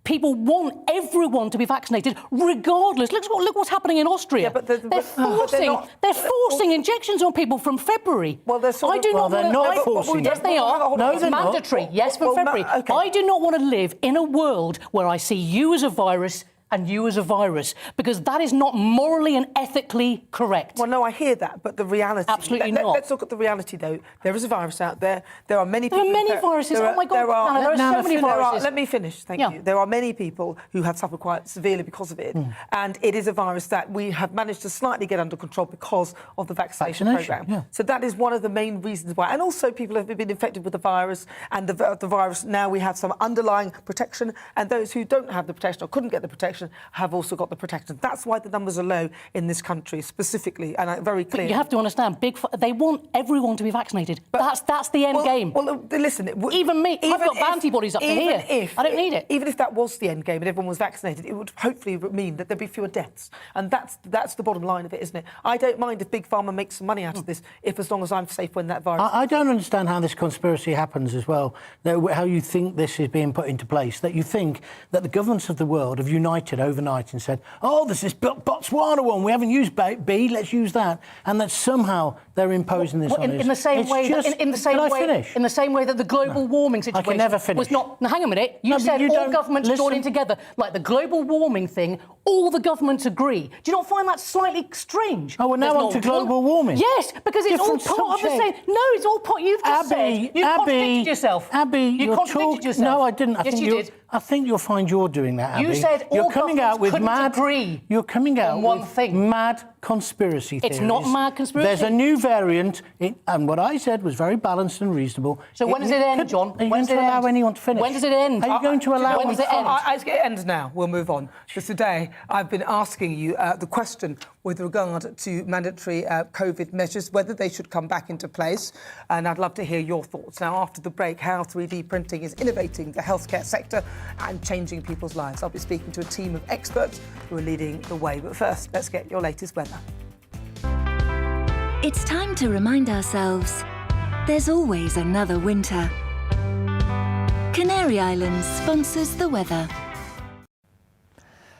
people want everyone to be vaccinated, regardless. Look what's happening in Austria. Yeah, but they're forcing injections on people from February. Well, they're not forcing. Yes, they are. No, it's they're mandatory. not. Yes, from February. Okay. I do not want to live in a world where I see you as a virus and you as a virus, because that is not morally and ethically correct. Well, no, I hear that, but the reality... Absolutely not. Let's look at the reality, though. There is a virus out there. There are many people... There are many viruses. Oh, my God. There are so many viruses. Let me finish. Thank you. There are many people who have suffered quite severely because of it. And it is a virus that we have managed to slightly get under control because of the vaccination programme. Yeah. So that is one of the main reasons why. And also people have been infected with the virus, and the virus, now we have some underlying protection, and those who don't have the protection or couldn't get the protection have also got the protection. That's why the numbers are low in this country specifically, and very clear. You have to understand, they want everyone to be vaccinated. But that's the end game. Well, listen, even me, I've got antibodies up to here. I don't need it. Even if that was the end game and everyone was vaccinated, it would hopefully mean that there'd be fewer deaths, and that's the bottom line of it, isn't it? I don't mind if Big Pharma makes some money out of this, as long as I'm safe when that virus. I don't understand how this conspiracy happens as well. How you think this is being put into place? That you think that the governments of the world have united overnight and said, "Oh, there's this Botswana one. We haven't used B. Let's use that," and that somehow they're imposing this on us. In the same way, in the same way that the global warming situation I can never finish. was not. Now, hang a minute. You said all governments joining together, like the global warming thing. All the governments agree. Do you not find that slightly strange? Oh, we're now on to global warming. Yes, because it's all part of the same. No, it's all part. You've just said. You contradicted yourself. Abby, you contradicted yourself. No, I didn't. Yes, you did. I think you'll find you're doing that, Abby. You said all governments couldn't agree. You're coming out on one with thing. Mad conspiracy theories. It's not mad conspiracy. There's a new variant, and what I said was very balanced and reasonable. So when does it end, John? Are you going to allow anyone to finish? When does it end? Are you going to allow? When does it end? It ends now. We'll move on. Because today I've been asking you the question with regard to mandatory COVID measures, whether they should come back into place, and I'd love to hear your thoughts. Now, after the break, how 3D printing is innovating the healthcare sector and changing people's lives. I'll be speaking to a team of experts who are leading the way. But first, let's get your latest weather. It's time to remind ourselves there's always another winter. Canary Islands sponsors the weather.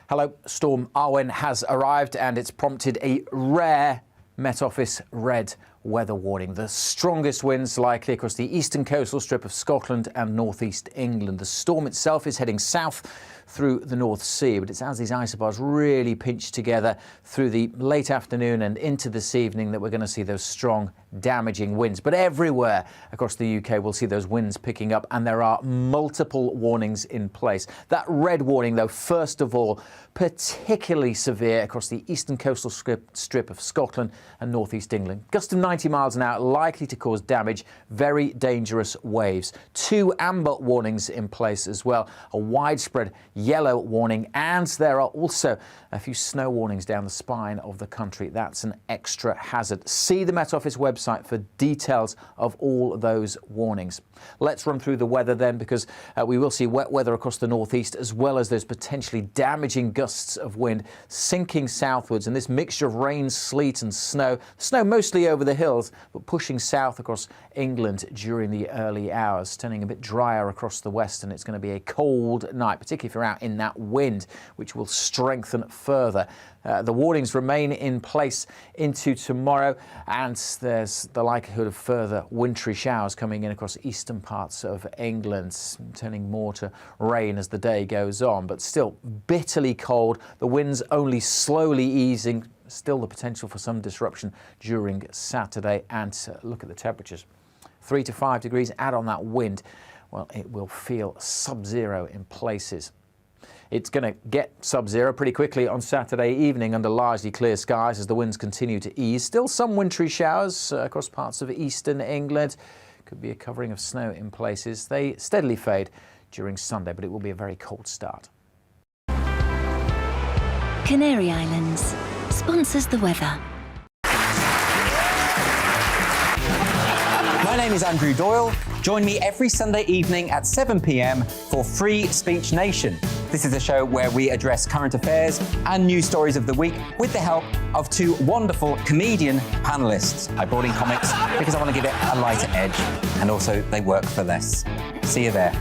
Hello, Storm Arwen has arrived and it's prompted a rare Met Office red weather warning. The strongest winds likely across the eastern coastal strip of Scotland and northeast England. The storm itself is heading south through the North Sea, but it's as these isobars really pinch together through the late afternoon and into this evening that we're going to see those strong, damaging winds. But everywhere across the UK we'll see those winds picking up, and there are multiple warnings in place. That red warning, though, first of all, particularly severe across the eastern coastal strip of Scotland and northeast England. Gusts of 90 miles an hour likely to cause damage, very dangerous waves. 2 amber warnings in place as well, a widespread yellow warning, and there are also a few snow warnings down the spine of the country. That's an extra hazard. See the Met Office website for details of all those warnings. Let's run through the weather then, because we will see wet weather across the northeast, as well as those potentially damaging gusts of wind sinking southwards, and this mixture of rain, sleet and snow mostly over the hills, but pushing south across England during the early hours, turning a bit drier across the west, and it's going to be a cold night, particularly if you're out in that wind, which will strengthen further. The warnings remain in place into tomorrow, and there's the likelihood of further wintry showers coming in across eastern parts of England, turning more to rain as the day goes on, but still bitterly cold. The winds only slowly easing, still the potential for some disruption during Saturday. And look at the temperatures. 3 to 5 degrees, add on that wind, well, it will feel sub-zero in places. It's going to get sub-zero pretty quickly on Saturday evening under largely clear skies as the winds continue to ease. Still some wintry showers across parts of eastern England. Could be a covering of snow in places. They steadily fade during Sunday, but it will be a very cold start. Canary Islands sponsors the weather. My name is Andrew Doyle. Join me every Sunday evening at 7 p.m. for Free Speech Nation. This is a show where we address current affairs and news stories of the week with the help of 2 wonderful comedian panellists. I brought in comics because I want to give it a lighter edge, and also they work for less. See you there.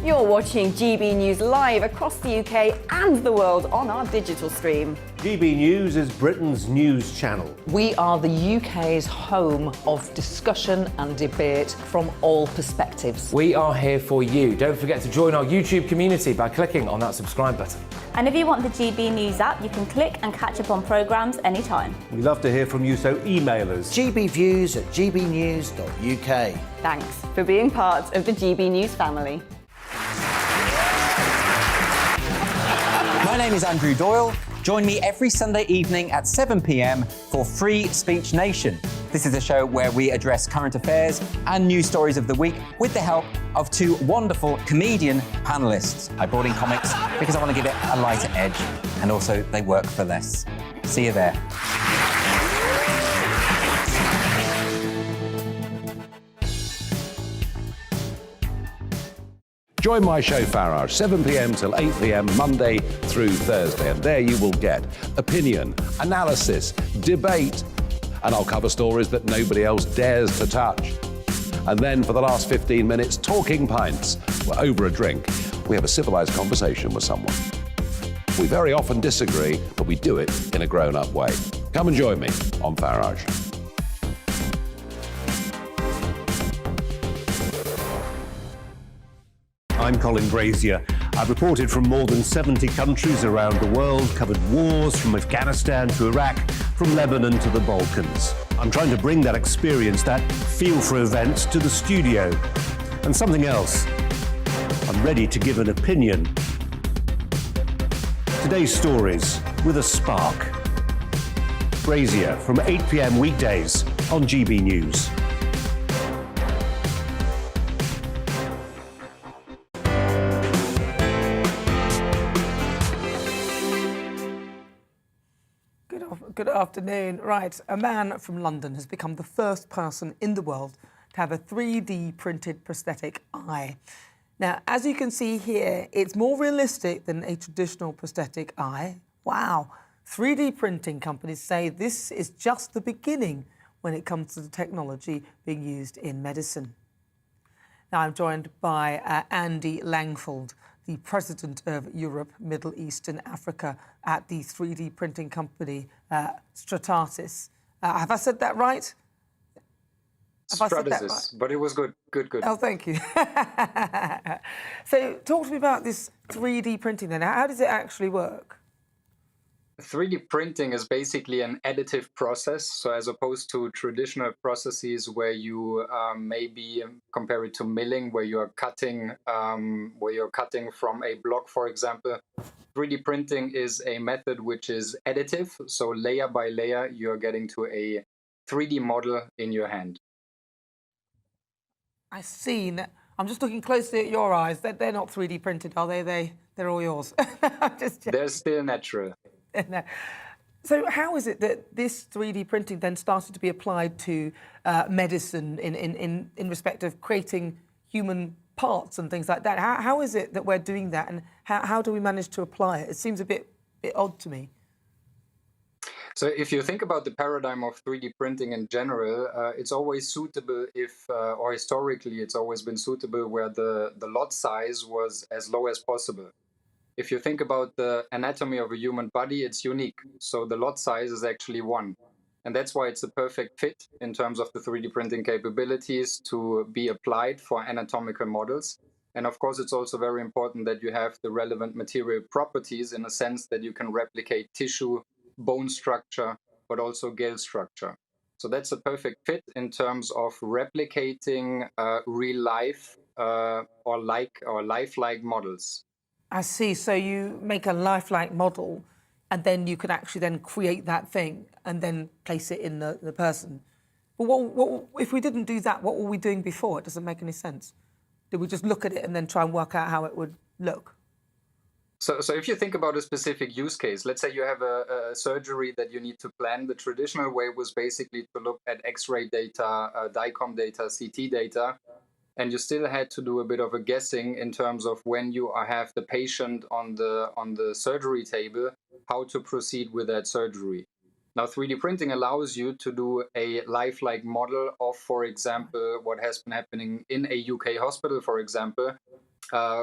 You're watching GB News live across the UK and the world on our digital stream. GB News is Britain's news channel. We are the UK's home of discussion and debate from all perspectives. We are here for you. Don't forget to join our YouTube community by clicking on that subscribe button. And if you want the GB News app, you can click and catch up on programmes anytime. We love to hear from you, so email us. gbviews@gbnews.uk. Thanks for being part of the GB News family. My name is Andrew Doyle. Join me every Sunday evening at 7 p.m. for Free Speech Nation. This is a show where we address current affairs and news stories of the week with the help of 2 wonderful comedian panellists. I brought in comics because I want to give it a lighter edge, and also they work for less. See you there. Join my show Farage, 7 p.m. till 8 p.m. Monday through Thursday, and there you will get opinion, analysis, debate, and I'll cover stories that nobody else dares to touch. And then for the last 15 minutes, talking pints. We're over a drink. We have a civilised conversation with someone. We very often disagree, but we do it in a grown-up way. Come and join me on Farage. I'm Colin Brazier. I've reported from more than 70 countries around the world, covered wars from Afghanistan to Iraq, from Lebanon to the Balkans. I'm trying to bring that experience, that feel for events, to the studio. And something else. I'm ready to give an opinion. Today's stories with a spark. Brazier from 8 p.m. weekdays on GB News. Good afternoon. Right, a man from London has become the first person in the world to have a 3D printed prosthetic eye. Now, as you can see here, it's more realistic than a traditional prosthetic eye. Wow. 3D printing companies say this is just the beginning when it comes to the technology being used in medicine. Now I'm joined by Andy Langford, the president of Europe, Middle East and Africa at the 3D printing company Stratasys. Have I said that right? Stratasys, but it was good. Oh, thank you. So talk to me about this 3D printing then. How does it actually work? 3D printing is basically an additive process. So as opposed to traditional processes where you maybe compare it to milling, where you're cutting from a block, for example, 3D printing is a method which is additive. So layer by layer, you're getting to a 3D model in your hand. I see. I'm just looking closely at your eyes. They're not 3D printed, are they? They're all yours. They're still natural. So how is it that this 3D printing then started to be applied to medicine in respect of creating human parts and things like that? How is it that we're doing that, and how do we manage to apply it? It seems a bit odd to me. So if you think about the paradigm of 3D printing in general, it's always suitable or historically, it's always been suitable where the lot size was as low as possible. If you think about the anatomy of a human body, it's unique. So the lot size is actually 1. And that's why it's a perfect fit in terms of the 3D printing capabilities to be applied for anatomical models. And of course, it's also very important that you have the relevant material properties in a sense that you can replicate tissue, bone structure, but also scale structure. So that's a perfect fit in terms of replicating real life or lifelike models. I see. So you make a lifelike model, and then you can actually then create that thing and then place it in the person. But what if we didn't do that? What were we doing before? It doesn't make any sense. Did we just look at it and then try and work out how it would look? So if you think about a specific use case, let's say you have a surgery that you need to plan. The traditional way was basically to look at X-ray data, DICOM data, CT data, and you still had to do a bit of a guessing in terms of when you have the patient on the surgery table, how to proceed with that surgery. Now, 3D printing allows you to do a lifelike model of, for example, what has been happening in a UK hospital, for example,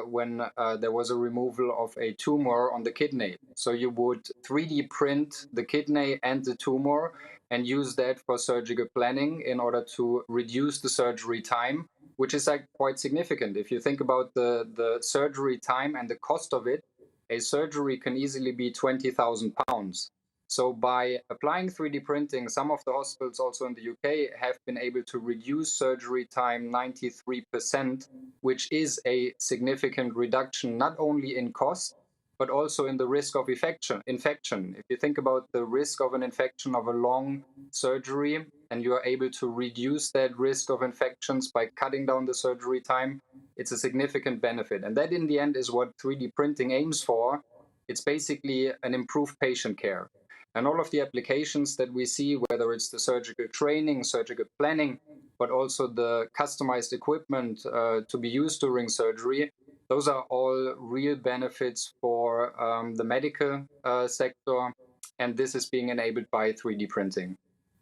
when there was a removal of a tumor on the kidney. So you would 3D print the kidney and the tumor and use that for surgical planning in order to reduce the surgery time, which is quite significant. If you think about the surgery time and the cost of it, a surgery can easily be £20,000. So by applying 3D printing, some of the hospitals also in the UK have been able to reduce surgery time 93%, which is a significant reduction, not only in cost, but also in the risk of infection. If you think about the risk of an infection of a long surgery, and you are able to reduce that risk of infections by cutting down the surgery time, it's a significant benefit. And that in the end is what 3D printing aims for. It's basically an improved patient care. And all of the applications that we see, whether it's the surgical training, surgical planning, but also the customized equipment to be used during surgery, those are all real benefits for the medical sector. And this is being enabled by 3D printing.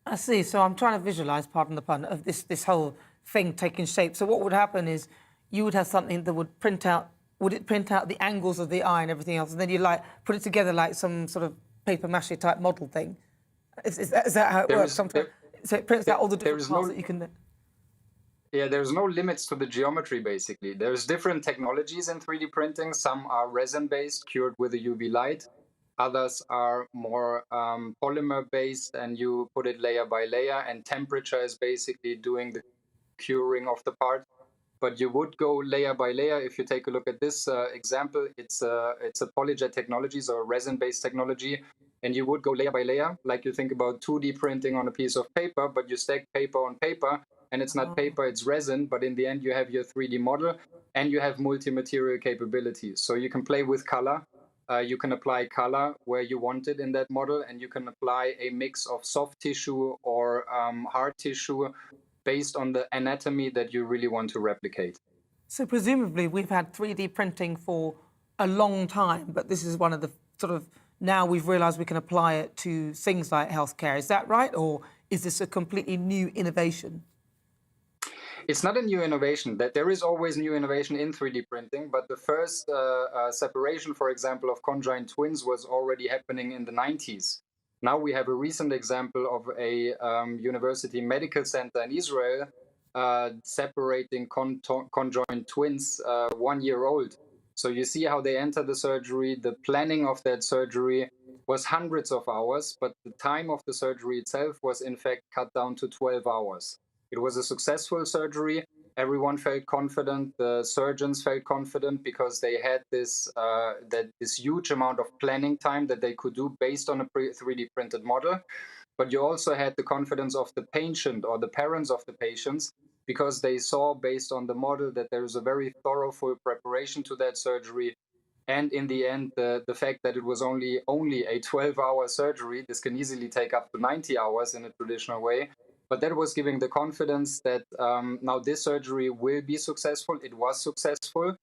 I see. So I'm trying to visualize, pardon the pun, of this whole thing taking shape. So what would happen is you would have something that would print out, would it print out the angles of the eye and everything else? And then you put it together like some sort of paper mache type model thing. Is that how it works? So it prints out all the different parts that you can... Yeah, there's no limits to the geometry, basically. There's different technologies in 3D printing. Some are resin-based, cured with a UV light. Others are more polymer-based, and you put it layer by layer, and temperature is basically doing the curing of the part. But you would go layer by layer. If you take a look at this example, it's a polyjet technology, so a resin-based technology. And you would go layer by layer, like you think about 2D printing on a piece of paper, but you stack paper on paper, and it's not paper, it's resin. But in the end, you have your 3D model, and you have multi-material capabilities. So you can play with color. You can apply color where you want it in that model, and you can apply a mix of soft tissue or hard tissue based on the anatomy that you really want to replicate. So presumably we've had 3D printing for a long time, but this is one of the sort of now we've realised we can apply it to things like healthcare. Is that right? Or is this a completely new innovation? It's not a new innovation. That there is always new innovation in 3D printing, but the first separation, for example, of conjoined twins was already happening in the 90s. Now we have a recent example of a university medical center in Israel separating conjoined twins 1 year old. So you see how they enter the surgery. The planning of that surgery was hundreds of hours, but the time of the surgery itself was in fact cut down to 12 hours. It was a successful surgery. Everyone felt confident. The surgeons felt confident because they had this huge amount of planning time that they could do based on a 3D printed model. But you also had the confidence of the patient or the parents of the patients, because they saw based on the model that there is a very thorough preparation to that surgery. And in the end, the fact that it was only a 12-hour surgery, this can easily take up to 90 hours in a traditional way. But that was giving the confidence that now this surgery will be successful. It was successful.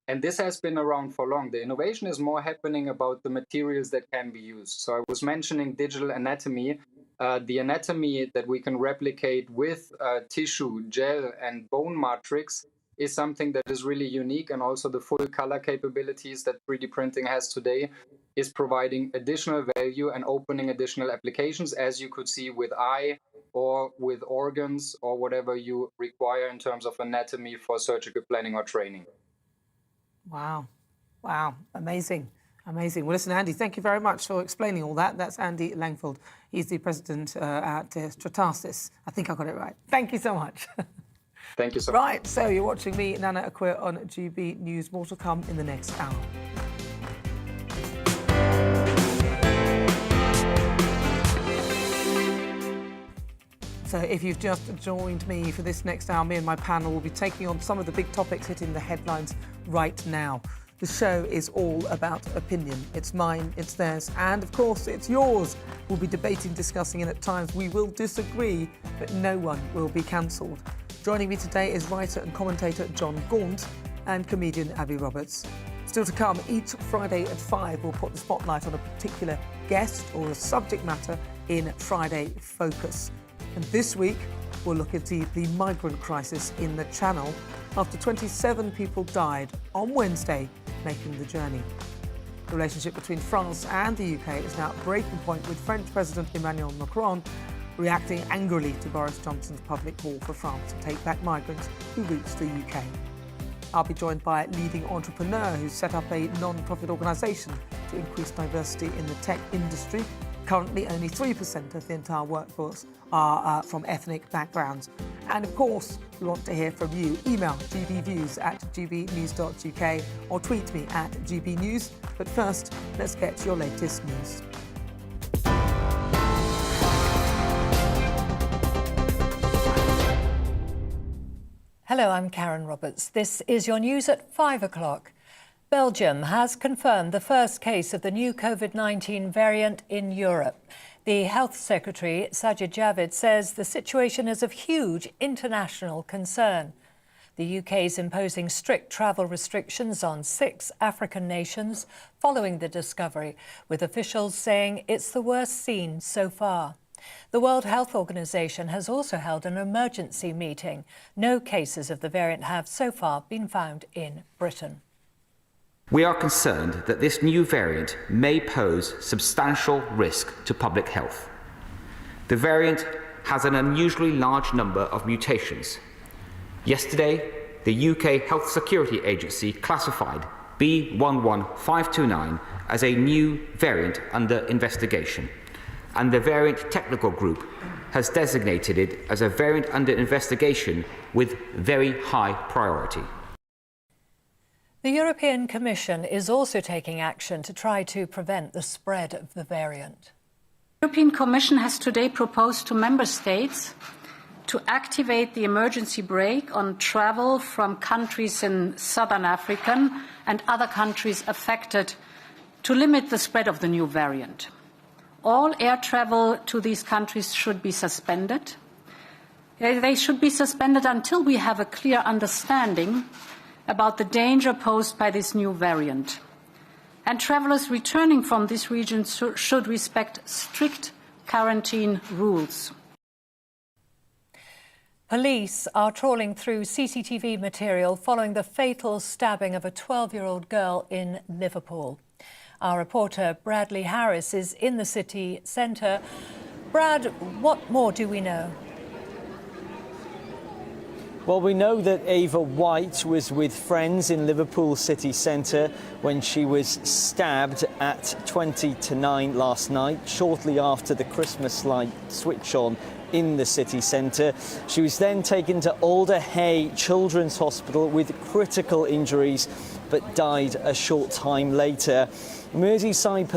And this has been around for long. The innovation is more happening about the materials that can be used. So I was mentioning digital anatomy. The anatomy that we can replicate with tissue, gel, and bone matrix is something that is really unique. And also the full color capabilities that 3D printing has today is providing additional value and opening additional applications, as you could see with eye or with organs or whatever you require in terms of anatomy for surgical planning or training. Wow. Wow. Amazing. Amazing. Well, listen, Andy, thank you very much for explaining all that. That's Andy Langford. He's the president at Stratasys. I think I got it right. Thank you so much. Thank you so much. Right, so you're watching me, Nana Akua, on GB News. More to come in the next hour. So if you've just joined me for this next hour, me and my panel will be taking on some of the big topics hitting the headlines right now. The show is all about opinion. It's mine, it's theirs, and of course it's yours. We'll be debating, discussing, and at times we will disagree, but no one will be cancelled. Joining me today is writer and commentator John Gaunt and comedian Abby Roberts. Still to come, each Friday at 5 we'll put the spotlight on a particular guest or a subject matter in Friday Focus. And this week, we'll look at the migrant crisis in the Channel after 27 people died on Wednesday making the journey. The relationship between France and the UK is now at breaking point, with French President Emmanuel Macron reacting angrily to Boris Johnson's public call for France to take back migrants who reach the UK. I'll be joined by a leading entrepreneur who's set up a non-profit organisation to increase diversity in the tech industry. Currently, only 3% of the entire workforce are from ethnic backgrounds. And of course, we want to hear from you. Email gbviews@gbnews.uk or tweet me at gbnews. But first, let's get your latest news. Hello, I'm Karen Roberts. This is your news at 5 o'clock. Belgium has confirmed the first case of the new COVID-19 variant in Europe. The Health Secretary, Sajid Javid, says the situation is of huge international concern. The UK is imposing strict travel restrictions on 6 African nations following the discovery, with officials saying it's the worst seen so far. The World Health Organization has also held an emergency meeting. No cases of the variant have so far been found in Britain. We are concerned that this new variant may pose substantial risk to public health. The variant has an unusually large number of mutations. Yesterday, the UK Health Security Agency classified B11529 as a new variant under investigation, and the Variant Technical Group has designated it as a variant under investigation with very high priority. The European Commission is also taking action to try to prevent the spread of the variant. The European Commission has today proposed to Member States to activate the emergency brake on travel from countries in southern Africa and other countries affected to limit the spread of the new variant. All air travel to these countries should be suspended. They should be suspended until we have a clear understanding about the danger posed by this new variant. And travellers returning from this region should respect strict quarantine rules. Police are trawling through CCTV material following the fatal stabbing of a 12-year-old girl in Liverpool. Our reporter Bradley Harris is in the city centre. Brad, what more do we know? Well, we know that Ava White was with friends in Liverpool city centre when she was stabbed at 20 to 9 last night, shortly after the Christmas light switch on in the city centre. She was then taken to Alder Hey Children's Hospital with critical injuries, but died a short time later. Merseyside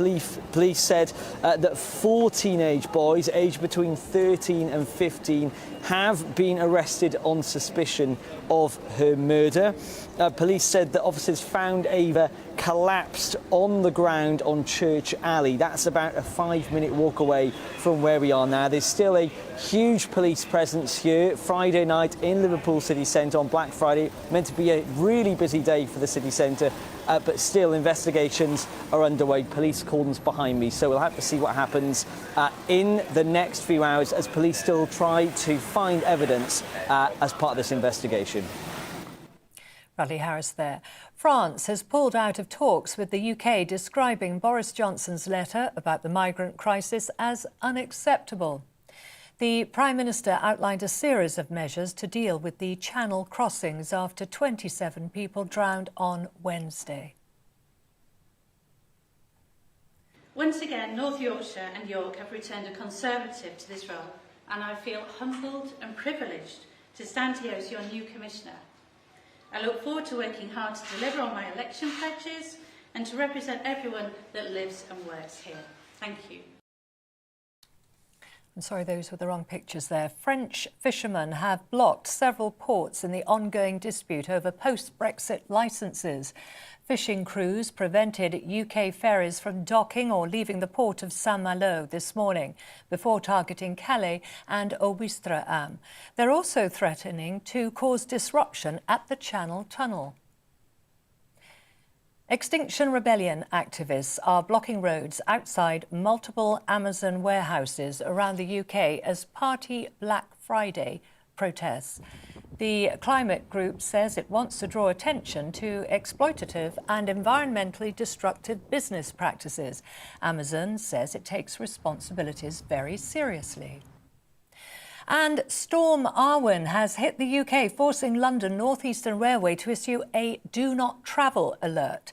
police said that 4 teenage boys aged between 13 and 15 have been arrested on suspicion of her murder. Police said that officers found Ava collapsed on the ground on Church Alley. That's about a 5-minute walk away from where we are now. There's still a huge police presence here Friday night in Liverpool city centre on Black Friday. Meant to be a really busy day for the city centre, but still investigations are underway. Police cordons behind me, so we'll have to see what happens in the next few hours as police still try to find evidence as part of this investigation. Bradley Harris there. France has pulled out of talks with the UK, describing Boris Johnson's letter about the migrant crisis as unacceptable. The Prime Minister outlined a series of measures to deal with the Channel crossings after 27 people drowned on Wednesday. Once again, North Yorkshire and York have returned a Conservative to this role, and I feel humbled and privileged to stand here as your new Commissioner. I look forward to working hard to deliver on my election pledges and to represent everyone that lives and works here. Thank you. I'm sorry, those were the wrong pictures there. French fishermen have blocked several ports in the ongoing dispute over post-Brexit licences. Fishing crews prevented UK ferries from docking or leaving the port of Saint-Malo this morning before targeting Calais and Ouistreham. They're also threatening to cause disruption at the Channel Tunnel. Extinction Rebellion activists are blocking roads outside multiple Amazon warehouses around the UK as Party Black Friday protests. The climate group says it wants to draw attention to exploitative and environmentally destructive business practices. Amazon says it takes responsibilities very seriously. And Storm Arwen has hit the UK, forcing London North Eastern Railway to issue a do not travel alert.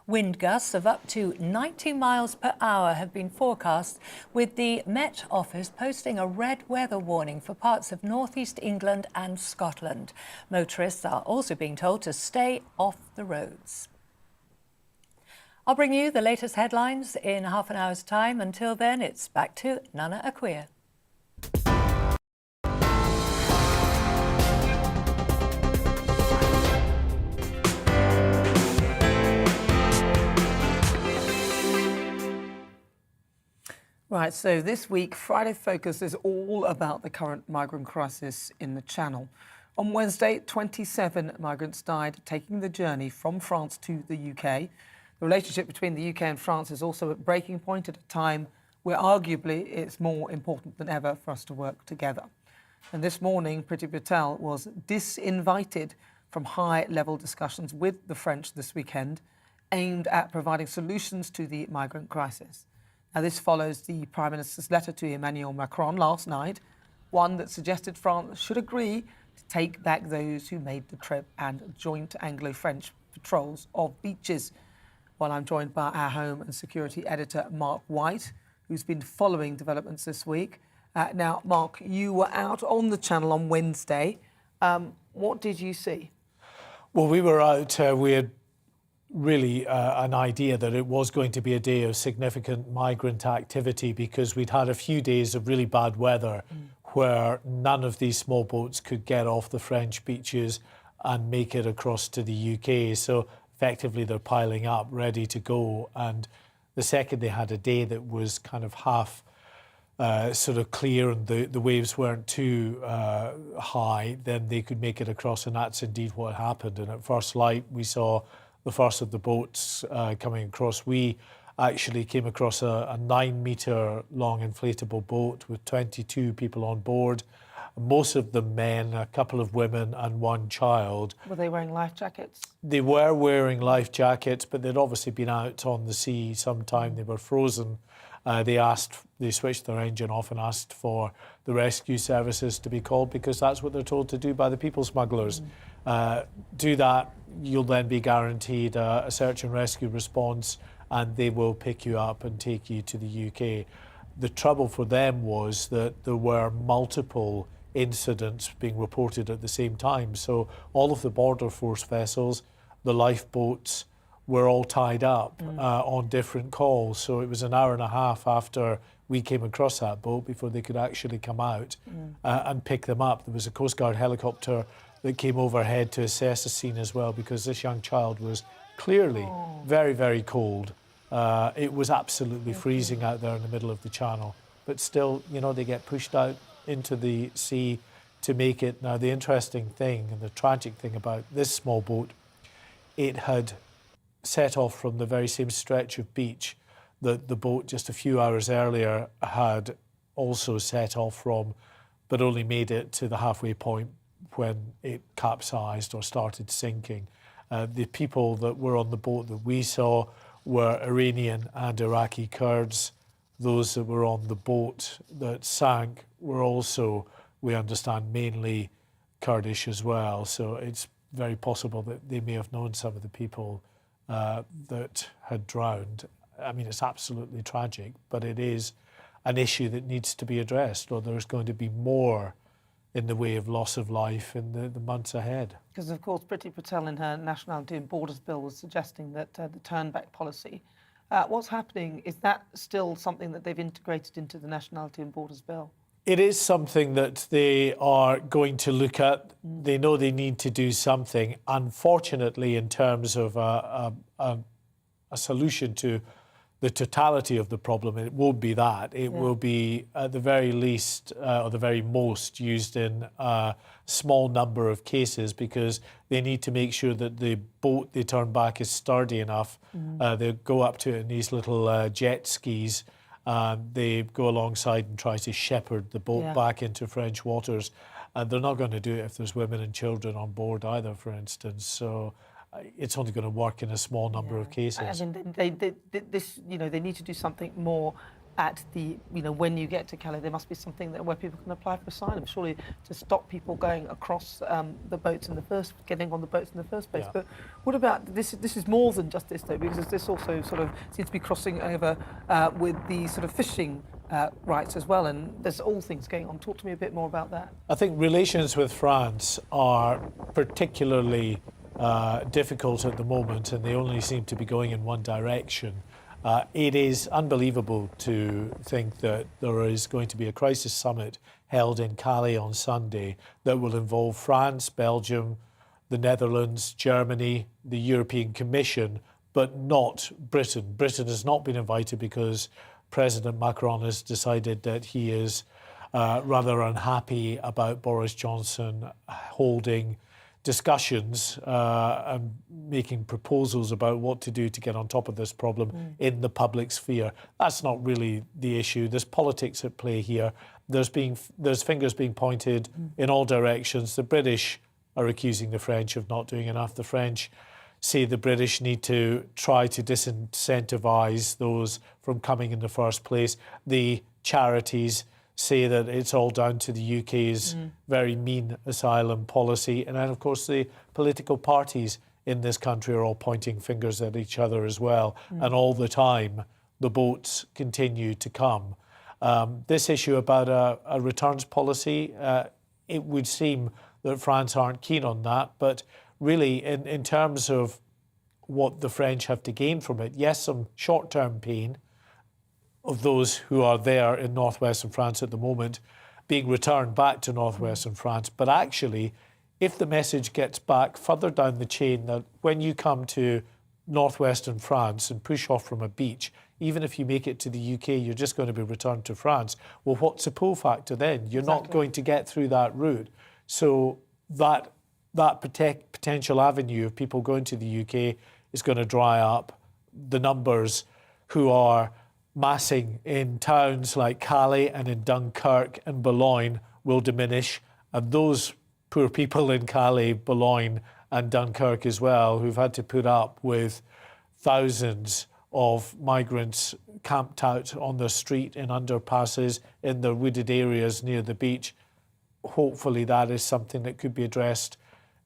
Wind gusts of up to 90 miles per hour have been forecast, with the Met Office posting a red weather warning for parts of northeast England and Scotland. Motorists are also being told to stay off the roads. I'll bring you the latest headlines in half an hour's time. Until then, it's back to Nana Akua. Right, so this week, Friday Focus is all about the current migrant crisis in the Channel. On Wednesday, 27 migrants died taking the journey from France to the UK. The relationship between the UK and France is also at breaking point at a time where arguably it's more important than ever for us to work together. And this morning, Priti Patel was disinvited from high-level discussions with the French this weekend, aimed at providing solutions to the migrant crisis. Now, this follows the Prime Minister's letter to Emmanuel Macron last night, one that suggested France should agree to take back those who made the trip and joint Anglo-French patrols of beaches. Well, I'm joined by our Home and Security Editor, Mark White, who's been following developments this week. Now, Mark, you were out on the Channel on Wednesday. What did you see? Well, we were out, we had really an idea that it was going to be a day of significant migrant activity because we'd had a few days of really bad weather where none of these small boats could get off the French beaches and make it across to the UK. So effectively they're piling up, ready to go. And the second they had a day that was kind of half sort of clear and the waves weren't too high, then they could make it across, and that's indeed what happened. And at first light we saw the first of the boats coming across. We actually came across a 9-metre long inflatable boat with 22 people on board, most of them men, a couple of women and one child. Were they wearing life jackets? They were wearing life jackets, but they'd obviously been out on the sea some time. They were frozen. They switched their engine off and asked for the rescue services to be called, because that's what they're told to do by the people smugglers. Do that, you'll then be guaranteed a search and rescue response, and they will pick you up and take you to the UK. The trouble for them was that there were multiple incidents being reported at the same time. So all of the border force vessels, the lifeboats, were all tied up on different calls. So it was an hour and a half after we came across that boat before they could actually come out and pick them up. There was a Coast Guard helicopter that came overhead to assess the scene as well, because this young child was clearly very, very cold. It was absolutely freezing out there in the middle of the channel. But still, you know, they get pushed out into the sea to make it. Now, the interesting thing and the tragic thing about this small boat, it had set off from the very same stretch of beach that the boat just a few hours earlier had also set off from, but only made it to the halfway point when it capsized or started sinking. The people that were on the boat that we saw were Iranian and Iraqi Kurds. Those that were on the boat that sank were also, we understand, mainly Kurdish as well. So it's very possible that they may have known some of the people that had drowned. I mean, it's absolutely tragic, but it is an issue that needs to be addressed, or there's going to be more in the way of loss of life in the months ahead. Because, of course, Priti Patel in her Nationality and Borders Bill was suggesting that the turn-back policy, what's happening, is that still something that they've integrated into the Nationality and Borders Bill? It is something that they are going to look at. They know they need to do something. Unfortunately, in terms of a solution to the totality of the problem, it won't be that. It will be, at the very least, or the very most, used in a small number of cases, because they need to make sure that the boat they turn back is sturdy enough. They go up to it in these little jet skis. They go alongside and try to shepherd the boat back into French waters. And they're not going to do it if there's women and children on board either, for instance. So it's only going to work in a small number of cases. And they need to do something more at the, when you get to Calais, there must be something where people can apply for asylum, surely, to stop people going across the boats getting on the boats in the first place. But what about this? This is more than just this, though, because this also sort of seems to be crossing over with the sort of fishing rights as well, and there's all things going on. Talk to me a bit more about that. I think relations with France are particularly difficult at the moment, and they only seem to be going in one direction. It is unbelievable to think that there is going to be a crisis summit held in Calais on Sunday that will involve France, Belgium, the Netherlands, Germany, the European Commission, but not Britain. Britain has not been invited because President Macron has decided that he is rather unhappy about Boris Johnson holding discussions and making proposals about what to do to get on top of this problem in the public sphere. That's not really the issue. There's politics at play here. There's fingers being pointed in all directions. The British are accusing the French of not doing enough. The French say the British need to try to disincentivise those from coming in the first place. The charities say that it's all down to the UK's very mean asylum policy. And then, of course, the political parties in this country are all pointing fingers at each other as well. And all the time, the boats continue to come. This issue about a returns policy, it would seem that France aren't keen on that. But really, in terms of what the French have to gain from it, yes, some short-term pain of those who are there in northwestern France at the moment being returned back to northwestern France. But actually, if the message gets back further down the chain that when you come to northwestern France and push off from a beach, even if you make it to the UK, you're just going to be returned to France. Well, what's the pull factor then? You're not going to get through that route. So that potential avenue of people going to the UK is going to dry up. The numbers who are massing in towns like Calais and in Dunkirk and Boulogne will diminish. And those poor people in Calais, Boulogne and Dunkirk as well, who've had to put up with thousands of migrants camped out on the street in underpasses in the wooded areas near the beach, hopefully that is something that could be addressed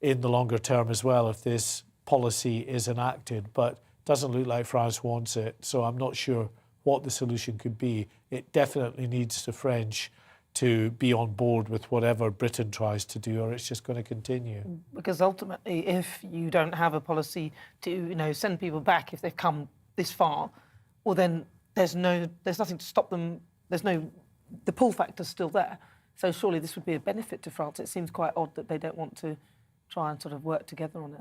in the longer term as well if this policy is enacted. But it doesn't look like France wants it, so I'm not sure what the solution could be. It definitely needs the French to be on board with whatever Britain tries to do, or it's just going to continue. Because ultimately, if you don't have a policy to, send people back if they've come this far, well then there's nothing to stop them. The pull factor's still there. So surely this would be a benefit to France. It seems quite odd that they don't want to try and sort of work together on it.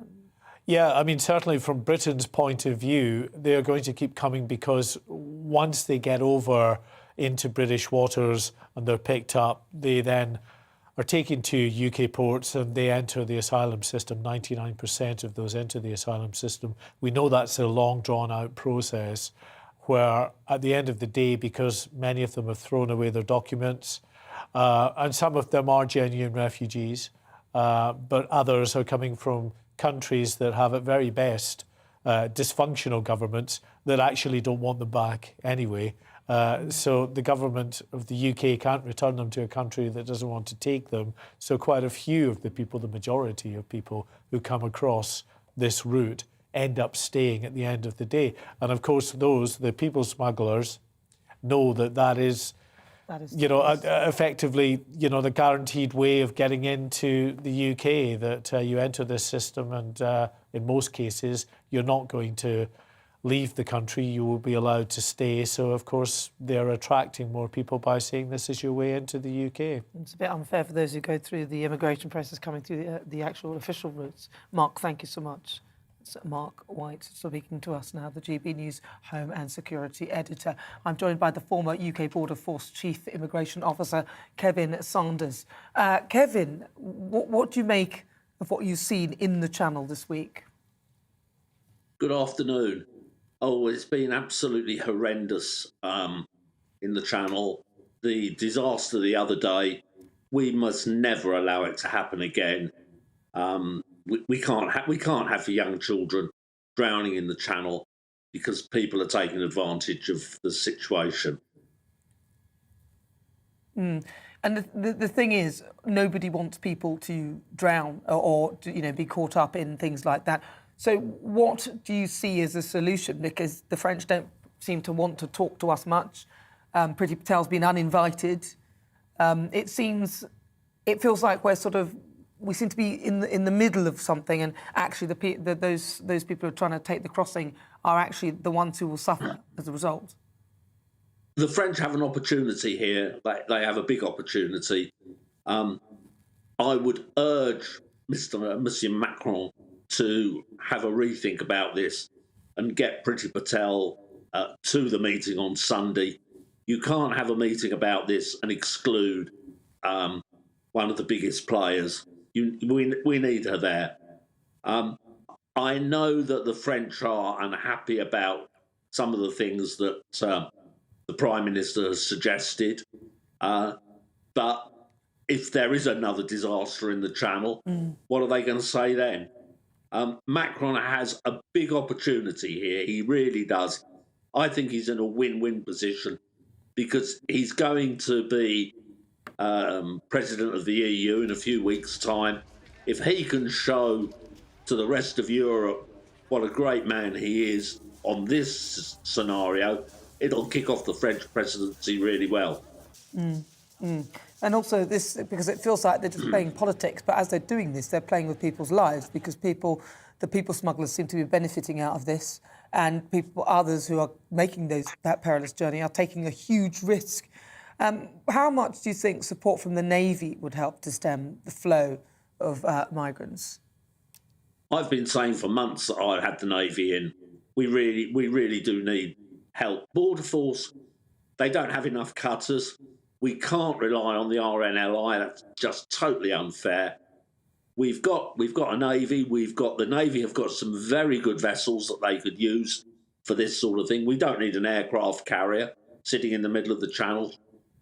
Yeah, I mean, certainly from Britain's point of view, they're going to keep coming because once they get over into British waters and they're picked up, they then are taken to UK ports and they enter the asylum system. 99% of those enter the asylum system. We know that's a long, drawn-out process where at the end of the day, because many of them have thrown away their documents, and some of them are genuine refugees, but others are coming from countries that have at very best dysfunctional governments that actually don't want them back anyway. So the government of the UK can't return them to a country that doesn't want to take them. So quite a few of the people, the majority of people who come across this route end up staying at the end of the day. And of course, the people smugglers know that is effectively, the guaranteed way of getting into the UK, that you enter this system and in most cases, you're not going to leave the country, you will be allowed to stay. So, of course, they're attracting more people by saying this is your way into the UK. It's a bit unfair for those who go through the immigration process coming through the actual official routes. Mark, thank you so much. It's Mark White speaking to us now, the GB News Home and Security Editor. I'm joined by the former UK Border Force Chief Immigration Officer, Kevin Sanders. Kevin, what do you make of what you've seen in the Channel this week? Good afternoon. Oh, it's been absolutely horrendous in the Channel. The disaster the other day, we must never allow it to happen again. We can't have young children drowning in the Channel because people are taking advantage of the situation. And the thing is, nobody wants people to drown or to, be caught up in things like that. So what do you see as a solution? Because the French don't seem to want to talk to us much. Priti Patel's been uninvited. It feels like we seem to be in the middle of something, and actually those people who are trying to take the crossing are actually the ones who will suffer as a result. The French have an opportunity here. They have a big opportunity. I would urge Monsieur Macron to have a rethink about this and get Priti Patel to the meeting on Sunday. You can't have a meeting about this and exclude one of the biggest players. We need her there. I know that the French are unhappy about some of the things that the Prime Minister has suggested, but if there is another disaster in the Channel, what are they going to say then? Macron has a big opportunity here. He really does. I think he's in a win-win position because he's going to be president of the EU in a few weeks' time. If he can show to the rest of Europe what a great man he is on this scenario, it'll kick off the French presidency really well. And also this, because it feels like they're just playing politics, but as they're doing this, they're playing with people's lives because the people smugglers seem to be benefiting out of this, and others who are making that perilous journey are taking a huge risk. How much do you think support from the Navy would help to stem the flow of migrants? I've been saying for months that I had the Navy in. We really do need help. Border Force, they don't have enough cutters. We can't rely on the RNLI. That's just totally unfair. We've got a navy. The navy have got some very good vessels that they could use for this sort of thing. We don't need an aircraft carrier sitting in the middle of the channel.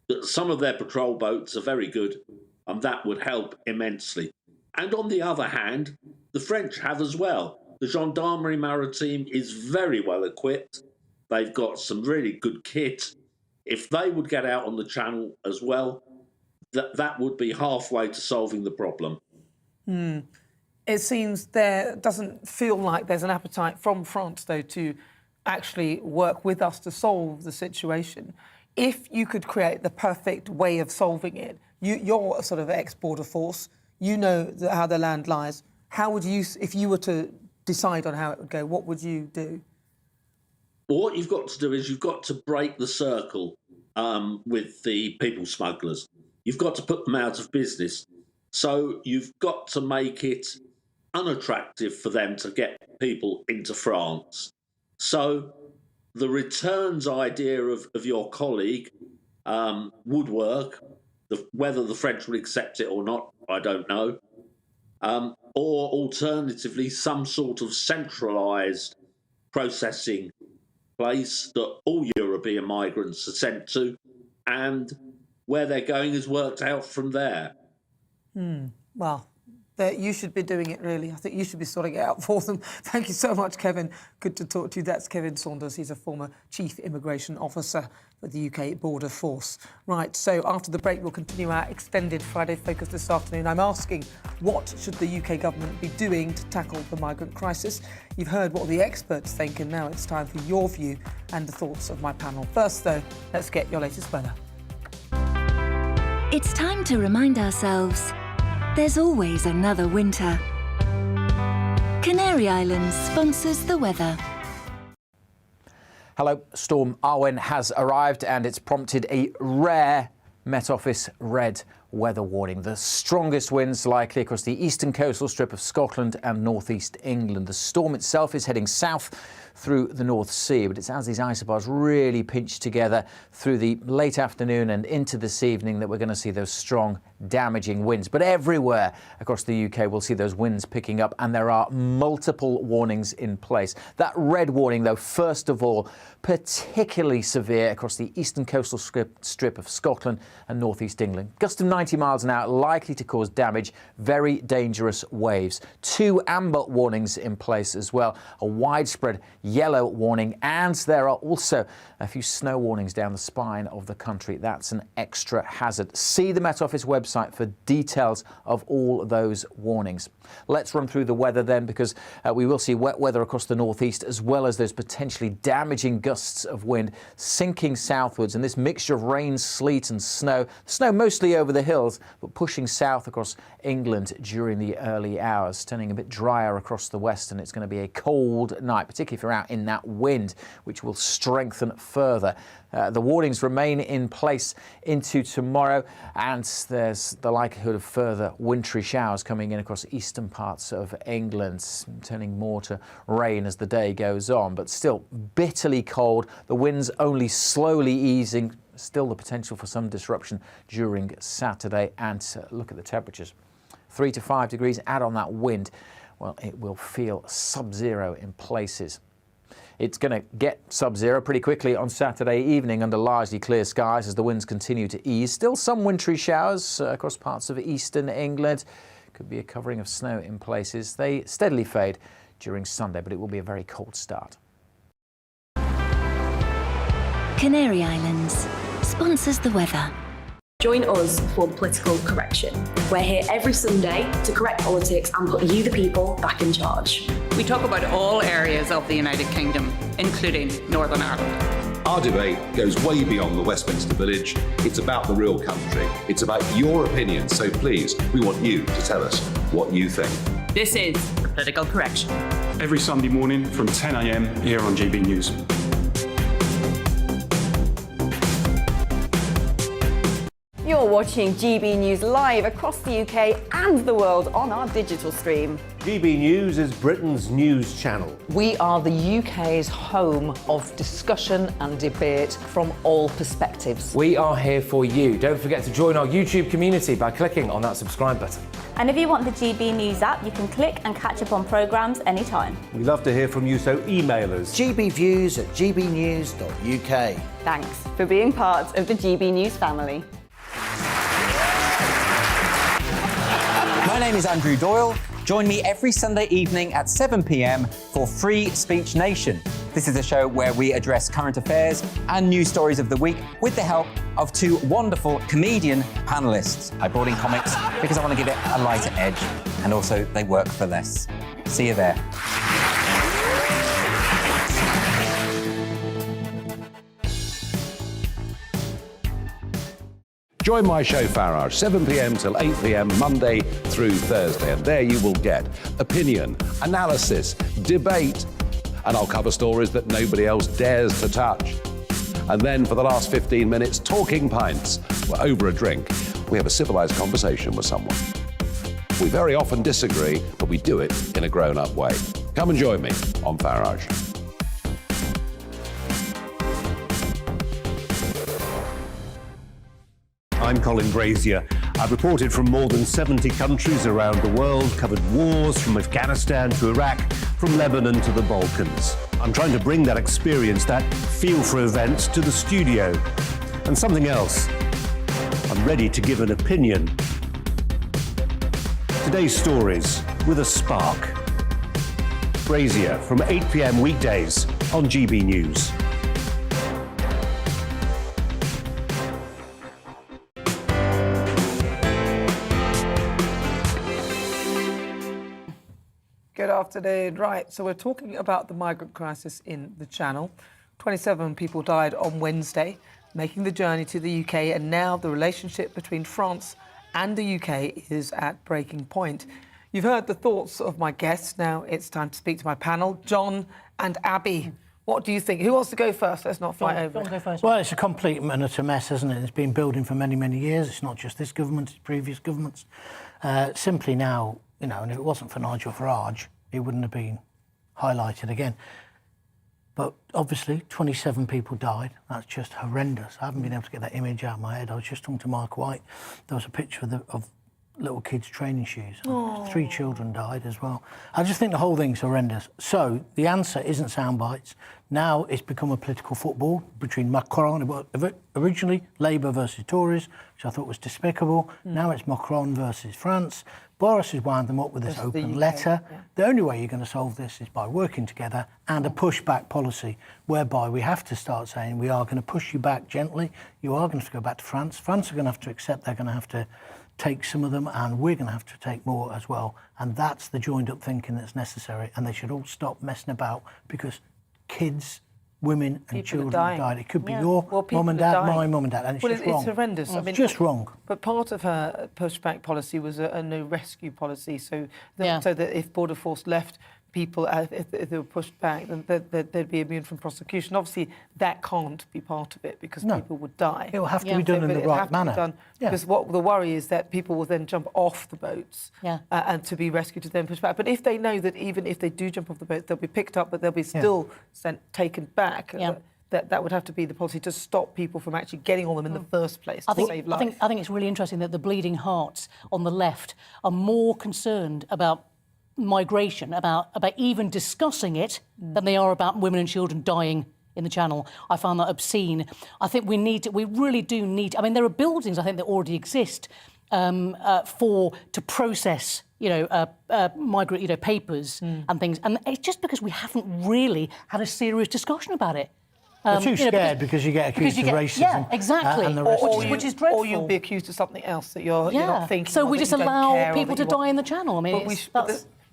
But some of their patrol boats are very good, and that would help immensely. And on the other hand, the French have as well. The Gendarmerie Maritime is very well equipped. They've got some really good kit. If they would get out on the channel as well, that would be halfway to solving the problem. It seems there doesn't feel like there's an appetite from France, though, to actually work with us to solve the situation. If you could create the perfect way of solving it, you're a sort of ex-border force, you know how the land lies. How would you, if you were to decide on how it would go, what would you do? Well, what you've got to do is you've got to break the circle with the people smugglers. You've got to put them out of business. So you've got to make it unattractive for them to get people into France. So the returns idea of your colleague would work. Whether the French would accept it or not, I don't know. Or alternatively, some sort of centralised processing place that all European migrants are sent to, and where they're going is worked out from there. Well, you should be doing it, really. I think you should be sorting it out for them. Thank you so much, Kevin. Good to talk to you. That's Kevin Saunders. He's a former Chief Immigration Officer for the UK Border Force. Right, so after the break, we'll continue our extended Friday Focus this afternoon. I'm asking, what should the UK government be doing to tackle the migrant crisis? You've heard what the experts think, and now it's time for your view and the thoughts of my panel. First, though, let's get your latest weather. It's time to remind ourselves there's always another winter. Canary Islands sponsors the weather. Hello, Storm Arwen has arrived and it's prompted a rare Met Office red weather warning. The strongest winds likely across the eastern coastal strip of Scotland and northeast England. The storm itself is heading south through the North Sea, but it's as these isobars really pinch together through the late afternoon and into this evening that we're going to see those strong, damaging winds. But everywhere across the UK we'll see those winds picking up, and there are multiple warnings in place. That red warning, though, first of all, particularly severe across the eastern coastal strip of Scotland and northeast England. Gusts of 90 miles an hour likely to cause damage, very dangerous waves. 2 amber warnings in place as well, a widespread yellow warning, and there are also a few snow warnings down the spine of the country. That's an extra hazard. See the Met Office website for details of all those warnings. Let's run through the weather then, because we will see wet weather across the northeast, as well as those potentially damaging gusts of wind sinking southwards, and this mixture of rain, sleet and snow mostly over the hills, but pushing south across England during the early hours, turning a bit drier across the west, and it's going to be a cold night, particularly if you're out in that wind, which will strengthen further. The warnings remain in place into tomorrow, and there's the likelihood of further wintry showers coming in across eastern parts of England, turning more to rain as the day goes on, but still bitterly cold. The winds only slowly easing. Still the potential for some disruption during Saturday. And look at the temperatures. 3 to 5 degrees. Add on that wind, well, it will feel sub-zero in places. It's going to get sub-zero pretty quickly on Saturday evening under largely clear skies as the winds continue to ease. Still some wintry showers across parts of eastern England. Could be a covering of snow in places. They steadily fade during Sunday, but it will be a very cold start. Canary Islands sponsors the weather. Join us for Political Correction. We're here every Sunday to correct politics and put you, the people, back in charge. We talk about all areas of the United Kingdom, including Northern Ireland. Our debate goes way beyond the Westminster Village. It's about the real country. It's about your opinion. So please, we want you to tell us what you think. This is Political Correction. Every Sunday morning from 10 a.m. here on GB News. You're You're watching GB News live across the UK and the world on our digital stream. GB News is Britain's news channel. We are the UK's home of discussion and debate from all perspectives. We are here for you. Don't forget to join our YouTube community by clicking on that subscribe button. And if you want the GB News app, you can click and catch up on programmes anytime. We love to hear from you, so email us. gbviews@gbnews.uk. Thanks for being part of the GB News family. My name is Andrew Doyle. Join me every Sunday evening at 7 p.m. for Free Speech Nation. This is a show where we address current affairs and news stories of the week with the help of two wonderful comedian panellists. I brought in comics because I want to give it a lighter edge, and also they work for less. See you there. Join my show Farage, 7 p.m. till 8 p.m. Monday through Thursday, and there you will get opinion, analysis, debate, and I'll cover stories that nobody else dares to touch. And then for the last 15 minutes, talking pints. We're over a drink. We have a civilised conversation with someone. We very often disagree, but we do it in a grown-up way. Come and join me on Farage. I'm Colin Brazier. I've reported from more than 70 countries around the world, covered wars from Afghanistan to Iraq, from Lebanon to the Balkans. I'm trying to bring that experience, that feel for events, to the studio. And something else. I'm ready to give an opinion. Today's stories with a spark. Brazier from 8 p.m. weekdays on GB News. Good afternoon. Right, so we're talking about the migrant crisis in the Channel. 27 people died on Wednesday, making the journey to the UK, and now the relationship between France and the UK is at breaking point. You've heard the thoughts of my guests. Now it's time to speak to my panel, John and Abby. What do you think? Who wants to go first? Let's not fight over it. Well, it's a complete and utter mess, isn't it? It's been building for many, many years. It's not just this government, it's previous governments. Simply now, you know, and if it wasn't for Nigel Farage, it wouldn't have been highlighted again. But obviously, 27 people died. That's just horrendous. I haven't been able to get that image out of my head. I was just talking to Mark White. There was a picture of little kids' training shoes. Aww. 3 children died as well. I just think the whole thing's horrendous. So the answer isn't sound bites. Now it's become a political football between Macron, originally Labour versus Tories, which I thought was despicable. Now it's Macron versus France. Boris has wound them up with this open letter. Yeah. The only way you're going to solve this is by working together and a pushback policy, whereby we have to start saying we are going to push you back gently. You are going to have to go back to France. France are going to have to accept they're going to have to take some of them, and we're going to have to take more as well. And that's the joined-up thinking that's necessary. And they should all stop messing about, because kids, women and children died. It could be your mum and dad, my mum and dad, and it's just wrong. It's horrendous. I mean, just wrong. But part of her pushback policy was a no rescue policy, so that if Border Force left people, if they were pushed back, then they'd be immune from prosecution. Obviously, that can't be part of it, because people would die. It will have to be done in the right manner. Because what the worry is that people will then jump off the boats and to be rescued to then push back. But if they know that even if they do jump off the boat, they'll be picked up, but they'll be still taken back. That would have to be the policy to stop people from actually getting on them in the first place to save life. I think it's really interesting that the bleeding hearts on the left are more concerned about migration, about even discussing it, than they are about women and children dying in the Channel. I found that obscene. I think we really do need. I mean, there are buildings I think that already exist to process, migrant, papers and things, and it's just because we haven't really had a serious discussion about it. You're too scared because you get accused of racism. Yeah, exactly. And the rest which is dreadful. Or you'll be accused of something else that you're not thinking. So we just allow people to die in the Channel. I mean,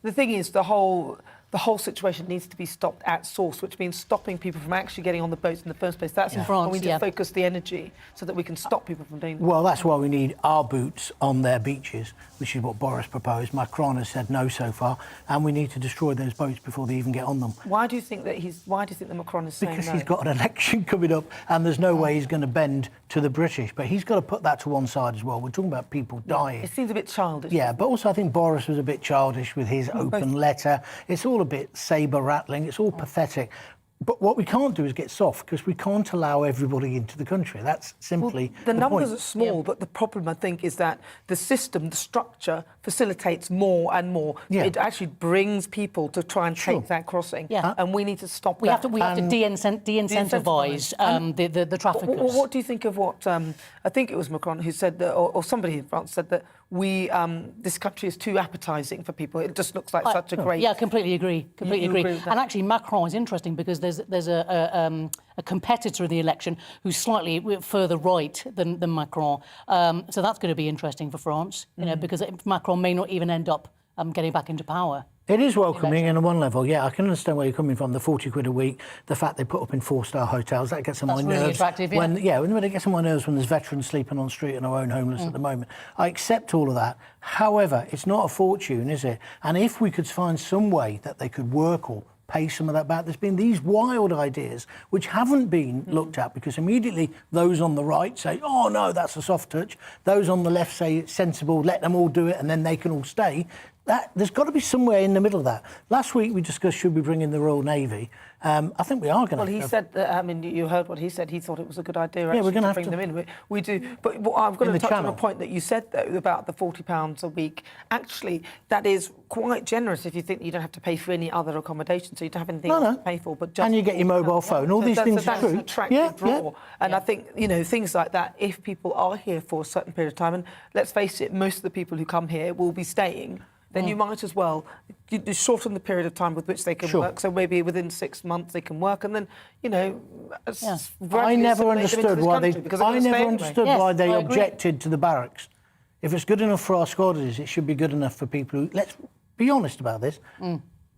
the thing is, the whole the whole situation needs to be stopped at source, which means stopping people from actually getting on the boats in the first place. That's in France. We need to focus the energy so that we can stop people from doing that. Well, that's why we need our boots on their beaches, which is what Boris proposed. Macron has said no so far, and we need to destroy those boats before they even get on them. Why do you think that Macron is saying Because no? he's got an election coming up, and there's no way he's going to bend to the British. But he's got to put that to one side as well. We're talking about people dying. It seems a bit childish. Yeah, but also I think Boris was a bit childish with his open letter. It's all a bit sabre-rattling. It's all pathetic. But what we can't do is get soft, because we can't allow everybody into the country. That's simply the numbers point. are small, but the problem, I think, is that the system, the structure, facilitates more and more. Yeah. It actually brings people to try and take that crossing. Yeah. And we need to stop We that. have to de-incentivise the traffickers. What do you think of what, I think it was Macron who said that, or somebody in France said that this country is too appetising for people. It just looks like such a great... Yeah, completely agree. Completely agree. Agree with that? And actually, Macron is interesting because there's a competitor in the election who's slightly further right than Macron. So that's going to be interesting for France, you know, because Macron may not even end up getting back into power. It is welcoming on one level, yeah. I can understand where you're coming from, the 40 quid a week, the fact they put up in 4-star hotels, that gets on my nerves. That's really attractive, yeah. When it gets on my nerves when there's veterans sleeping on the street and our own homeless at the moment. I accept all of that. However, it's not a fortune, is it? And if we could find some way that they could work or pay some of that back, there's been these wild ideas which haven't been looked at, because immediately those on the right say, oh no, that's a soft touch. Those on the left say it's sensible, let them all do it and then they can all stay. There's got to be somewhere in the middle of that. Last week we discussed, should we bring in the Royal Navy? I think we are going to. Well, he said that, I mean, you heard what he said. He thought it was a good idea we're going to bring them in. We do. But I've got to touch on a point that you said, though, about the £40 a week. Actually, that is quite generous if you think you don't have to pay for any other accommodation, so you don't have anything else to pay for. But just and you get your mobile phone. All these things are true. That's an attractive draw. And I think, you know, things like that, if people are here for a certain period of time, and let's face it, most of the people who come here will be staying, then you might as well shorten the period of time with which they can work. So maybe within 6 months they can work, and then, you know, I never understood why they objected to the barracks. If it's good enough for our squatters, it should be good enough for people who... Let's be honest about this.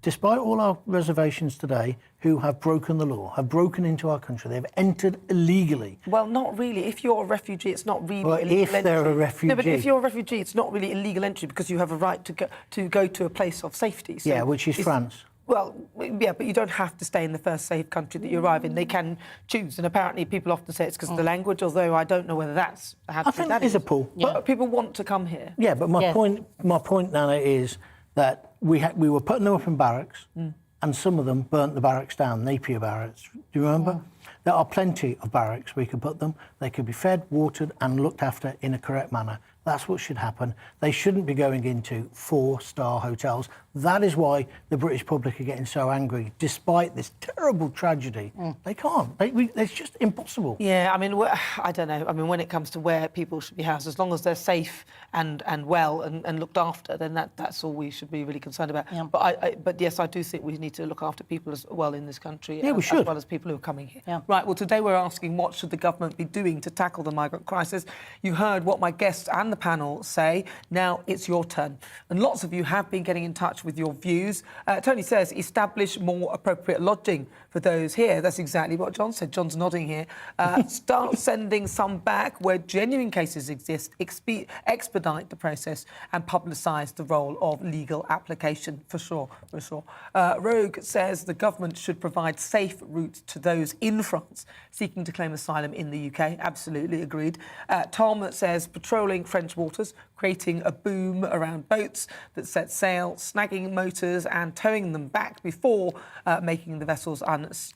Despite all our reservations today, who have broken the law, have broken into our country, they've entered illegally. Well, not really. If you're a refugee, it's not really well, illegal entry. If they're a refugee. No, but if you're a refugee, it's not really illegal entry, because you have a right to go to a place of safety. So which is France. Well, yeah, but you don't have to stay in the first safe country that you arrive in. They can choose, and apparently people often say it's because of the language, although I don't know whether that's how I think that is a pull. But people want to come here. Yeah, but my point, Nana, is that we were putting them up in barracks, and some of them burnt the barracks down, Napier barracks. Do you remember? There are plenty of barracks we could put them. They could be fed, watered, and looked after in a correct manner. That's what should happen. They shouldn't be going into 4-star hotels. That is why the British public are getting so angry, despite this terrible tragedy. They can't. It's just impossible. Yeah, I mean, I don't know. I mean, when it comes to where people should be housed, as long as they're safe and well and looked after, then that's all we should be really concerned about. Yeah. But yes, I do think we need to look after people as well in this country. Yeah, we should. As well as people who are coming here. Yeah. Right, well, today we're asking, what should the government be doing to tackle the migrant crisis? You heard what my guests and the panel say. Now it's your turn. And lots of you have been getting in touch with your views. Tony says, establish more appropriate lodging for those here. That's exactly what John said. John's nodding here. Start sending some back where genuine cases exist. Expedite the process and publicise the role of legal application, for sure. Rogue says the government should provide safe routes to those in France seeking to claim asylum in the UK. Absolutely agreed. Tom says patrolling French waters, creating a boom around boats that set sail, snagging motors and towing them back before making the vessels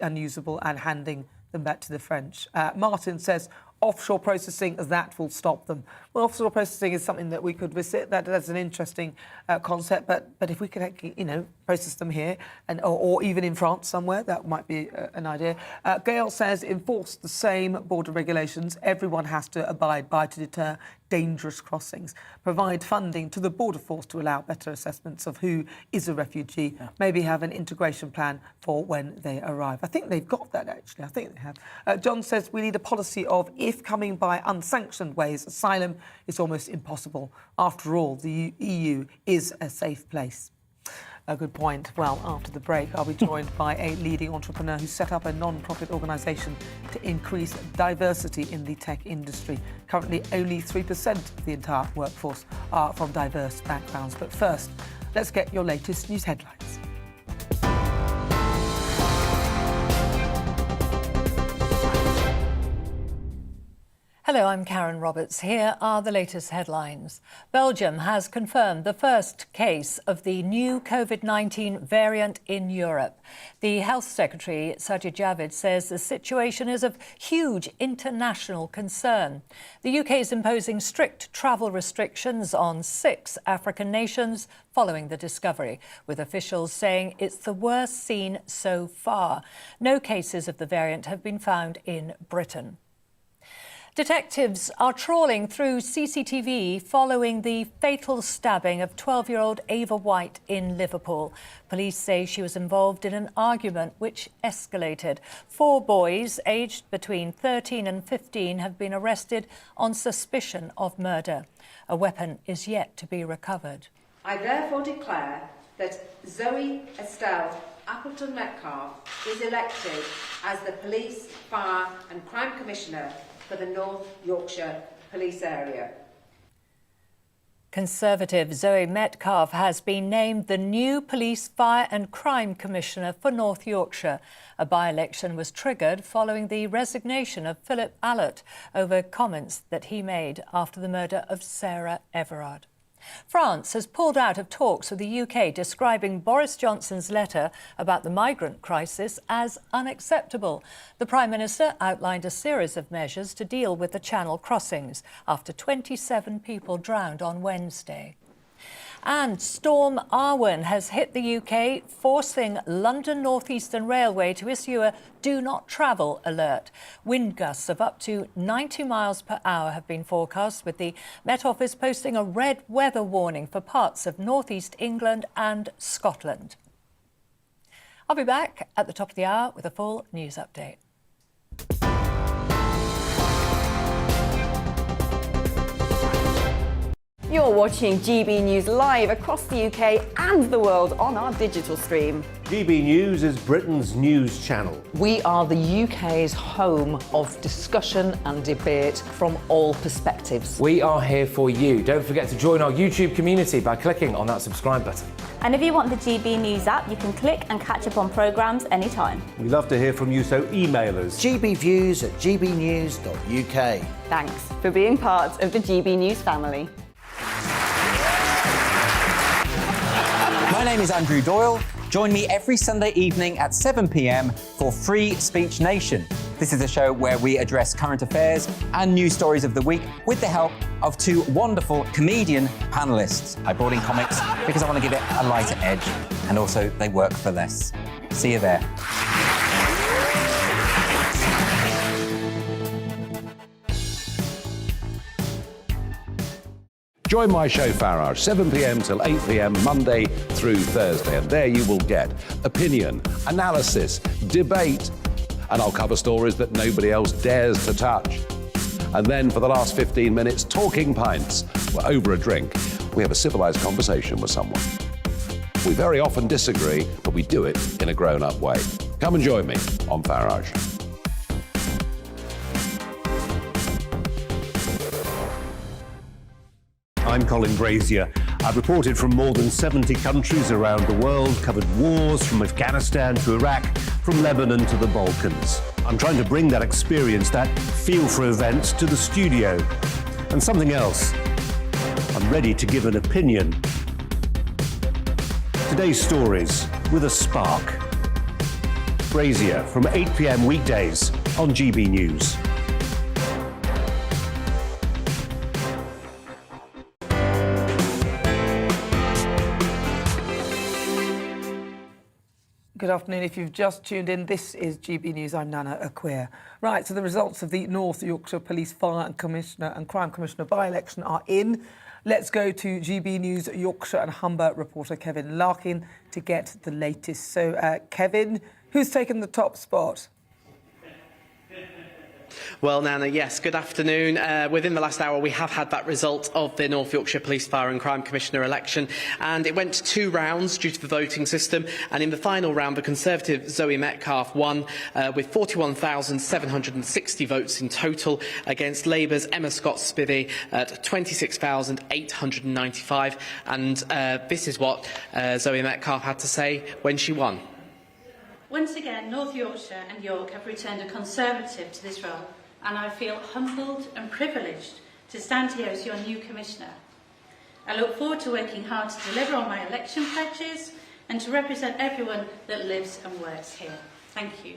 unusable and handing them back to the French. Martin says offshore processing, that will stop them. Well, offshore processing is something that we could visit. That's an interesting concept. But if we could, process them here or even in France somewhere, that might be an idea. Gail says enforce the same border regulations everyone has to abide by to deter dangerous crossings. Provide funding to the border force to allow better assessments of who is a refugee. Yeah. Maybe have an integration plan for when they arrive. I think they've got that, actually. I think they have. John says we need a policy of if coming by unsanctioned ways, asylum is almost impossible. After all, the EU is a safe place. A good point. Well, after the break, I'll be joined by a leading entrepreneur who set up a non-profit organisation to increase diversity in the tech industry. Currently, only 3% of the entire workforce are from diverse backgrounds. But first, let's get your latest news headlines. Hello, I'm Karen Roberts. Here are the latest headlines. Belgium has confirmed the first case of the new COVID-19 variant in Europe. The Health Secretary, Sajid Javid, says the situation is of huge international concern. The UK is imposing strict travel restrictions on 6 African nations following the discovery, with officials saying it's the worst seen so far. No cases of the variant have been found in Britain. Detectives are trawling through CCTV following the fatal stabbing of 12-year-old Ava White in Liverpool. Police say she was involved in an argument which escalated. 4 boys aged between 13 and 15 have been arrested on suspicion of murder. A weapon is yet to be recovered. I therefore declare that Zoe Estelle Appleton Metcalfe is elected as the Police, Fire and Crime Commissioner for the North Yorkshire Police Area. Conservative Zoe Metcalfe has been named the new Police, Fire and Crime Commissioner for North Yorkshire. A by-election was triggered following the resignation of Philip Allott over comments that he made after the murder of Sarah Everard. France has pulled out of talks with the UK, describing Boris Johnson's letter about the migrant crisis as unacceptable. The Prime Minister outlined a series of measures to deal with the Channel crossings after 27 people drowned on Wednesday. And Storm Arwen has hit the UK, forcing London North Eastern Railway to issue a do not travel alert. Wind gusts of up to 90 miles per hour have been forecast, with the Met Office posting a red weather warning for parts of North East England and Scotland. I'll be back at the top of the hour with a full news update. You're watching GB News live across the UK and the world on our digital stream. GB News is Britain's news channel. We are the UK's home of discussion and debate from all perspectives. We are here for you. Don't forget to join our YouTube community by clicking on that subscribe button. And if you want the GB News app, you can click and catch up on programmes anytime. We love to hear from you, so email us. gbviews@gbnews.uk. Thanks for being part of the GB News family. My name is Andrew Doyle. Join me every Sunday evening at 7 p.m. for Free Speech Nation. This is a show where we address current affairs and news stories of the week with the help of 2 wonderful comedian panellists. I brought in comics because I want to give it a lighter edge, and also they work for less. See you there. Join my show Farage, 7 p.m. till 8 p.m. Monday through Thursday, and there you will get opinion, analysis, debate, and I'll cover stories that nobody else dares to touch. And then for the last 15 minutes, talking pints. We're over a drink. We have a civilised conversation with someone. We very often disagree, but we do it in a grown-up way. Come and join me on Farage. I'm Colin Brazier. I've reported from more than 70 countries around the world, covered wars from Afghanistan to Iraq, from Lebanon to the Balkans. I'm trying to bring that experience, that feel for events, to the studio. And something else, I'm ready to give an opinion. Today's stories with a spark. Brazier from 8 p.m. weekdays on GB News. Good afternoon. If you've just tuned in, this is GB News. I'm Nana Akua. Right, so the results of the North Yorkshire Police Fire and Commissioner and Crime Commissioner by-election are in. Let's go to GB News Yorkshire and Humber reporter Kevin Larkin to get the latest. So, Kevin, who's taken the top spot? Well, Nana, yes, good afternoon. Within the last hour, we have had that result of the North Yorkshire Police, Fire and Crime Commissioner election, and it went to 2 rounds due to the voting system, and in the final round, the Conservative Zoe Metcalfe won with 41,760 votes in total against Labour's Emma Scott-Spivey at 26,895, and this is what Zoe Metcalfe had to say when she won. Once again, North Yorkshire and York have returned a Conservative to this role, and I feel humbled and privileged to stand here as your new Commissioner. I look forward to working hard to deliver on my election pledges and to represent everyone that lives and works here. Thank you.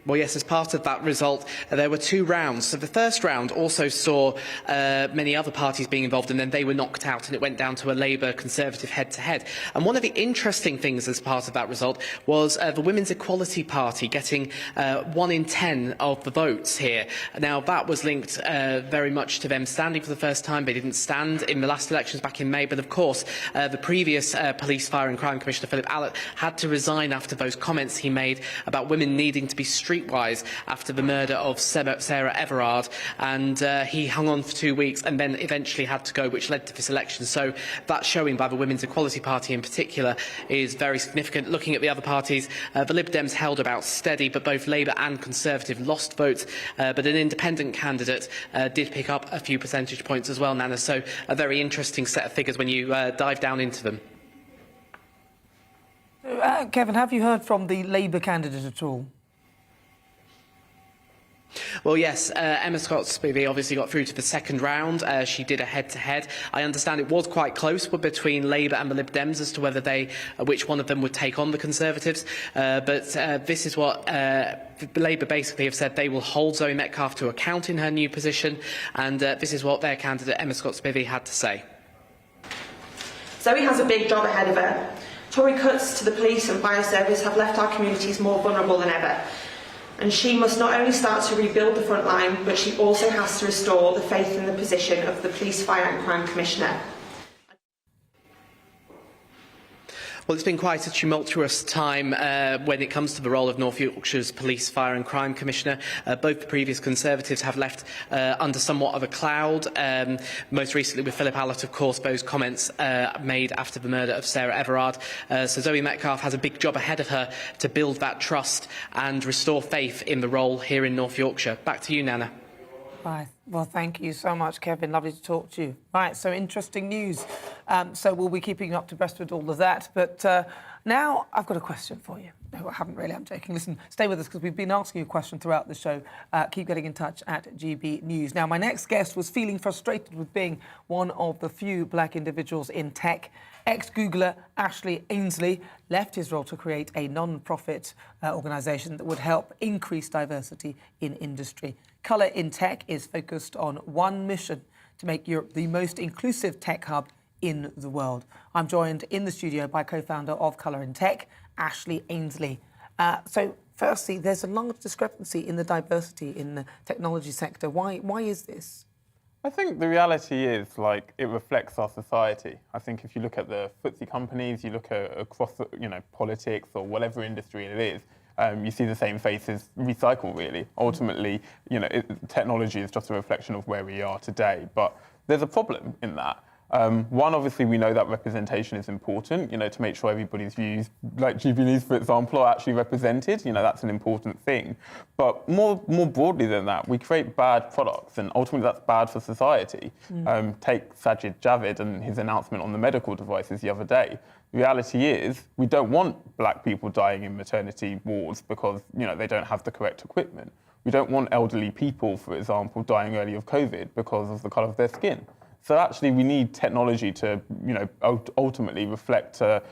Well, yes, as part of that result, there were 2 rounds. So the first round also saw many other parties being involved, and then they were knocked out, and it went down to a Labour Conservative head-to-head. And one of the interesting things as part of that result was the Women's Equality Party getting 1 in 10 of the votes here. Now, that was linked very much to them standing for the first time. They didn't stand in the last elections back in May, but of course, the previous Police, Fire and Crime Commissioner, Philip Allott, had to resign after those comments he made about women needing to be streetwise after the murder of Sarah Everard, and he hung on for 2 weeks and then eventually had to go, which led to this election. So that showing by the Women's Equality Party in particular is very significant. Looking at the other parties, the Lib Dems held about steady, but both Labour and Conservative lost votes, but an independent candidate did pick up a few percentage points as well, Nana, so a very interesting set of figures when you dive down into them. Kevin, have you heard from the Labour candidate at all? Well, yes, Emma Scott-Spivey obviously got through to the second round. She did a head-to-head. I understand it was quite close between Labour and the Lib Dems as to whether which one of them would take on the Conservatives. But this is what Labour basically have said. They will hold Zoe Metcalfe to account in her new position, and this is what their candidate Emma Scott-Spivey had to say. Zoe has a big job ahead of her. Tory cuts to the police and fire service have left our communities more vulnerable than ever. And she must not only start to rebuild the front line, but she also has to restore the faith in the position of the Police, Fire and Crime Commissioner. Well, it's been quite a tumultuous time when it comes to the role of North Yorkshire's Police, Fire and Crime Commissioner. Both the previous Conservatives have left under somewhat of a cloud. Most recently with Philip Allott, of course, those comments made after the murder of Sarah Everard. So Zoe Metcalfe has a big job ahead of her to build that trust and restore faith in the role here in North Yorkshire. Back to you, Nana. Right. Well, thank you so much, Kevin. Lovely to talk to you. Right, so interesting news. So we'll be keeping you up to breast with all of that. But now I've got a question for you. No, I haven't really. I'm joking. Listen, stay with us because we've been asking you a question throughout the show. Keep getting in touch at GB News. Now, my next guest was feeling frustrated with being one of the few black individuals in tech. Ex-Googler Ashley Ainsley left his role to create a non-profit organisation that would help increase diversity in industry. Colour in Tech is focused on one mission: to make Europe the most inclusive tech hub in the world. I'm joined in the studio by co-founder of Colour in Tech, Ashley Ainsley. So, firstly, there's a large discrepancy in the diversity in the technology sector. Why is this? I think the reality is, it reflects our society. I think if you look at the FTSE companies, you look at across, politics or whatever industry it is, you see the same faces recycle, really. Ultimately, technology is just a reflection of where we are today. But there's a problem in that. One, obviously, we know that representation is important, to make sure everybody's views, like GBNews, for example, are actually represented. That's an important thing. But more broadly than that, we create bad products, and ultimately that's bad for society. Take Sajid Javid and his announcement on the medical devices the other day. The reality is we don't want black people dying in maternity wards because, they don't have the correct equipment. We don't want elderly people, for example, dying early of COVID because of the colour of their skin. So actually, we need technology to, ultimately reflect the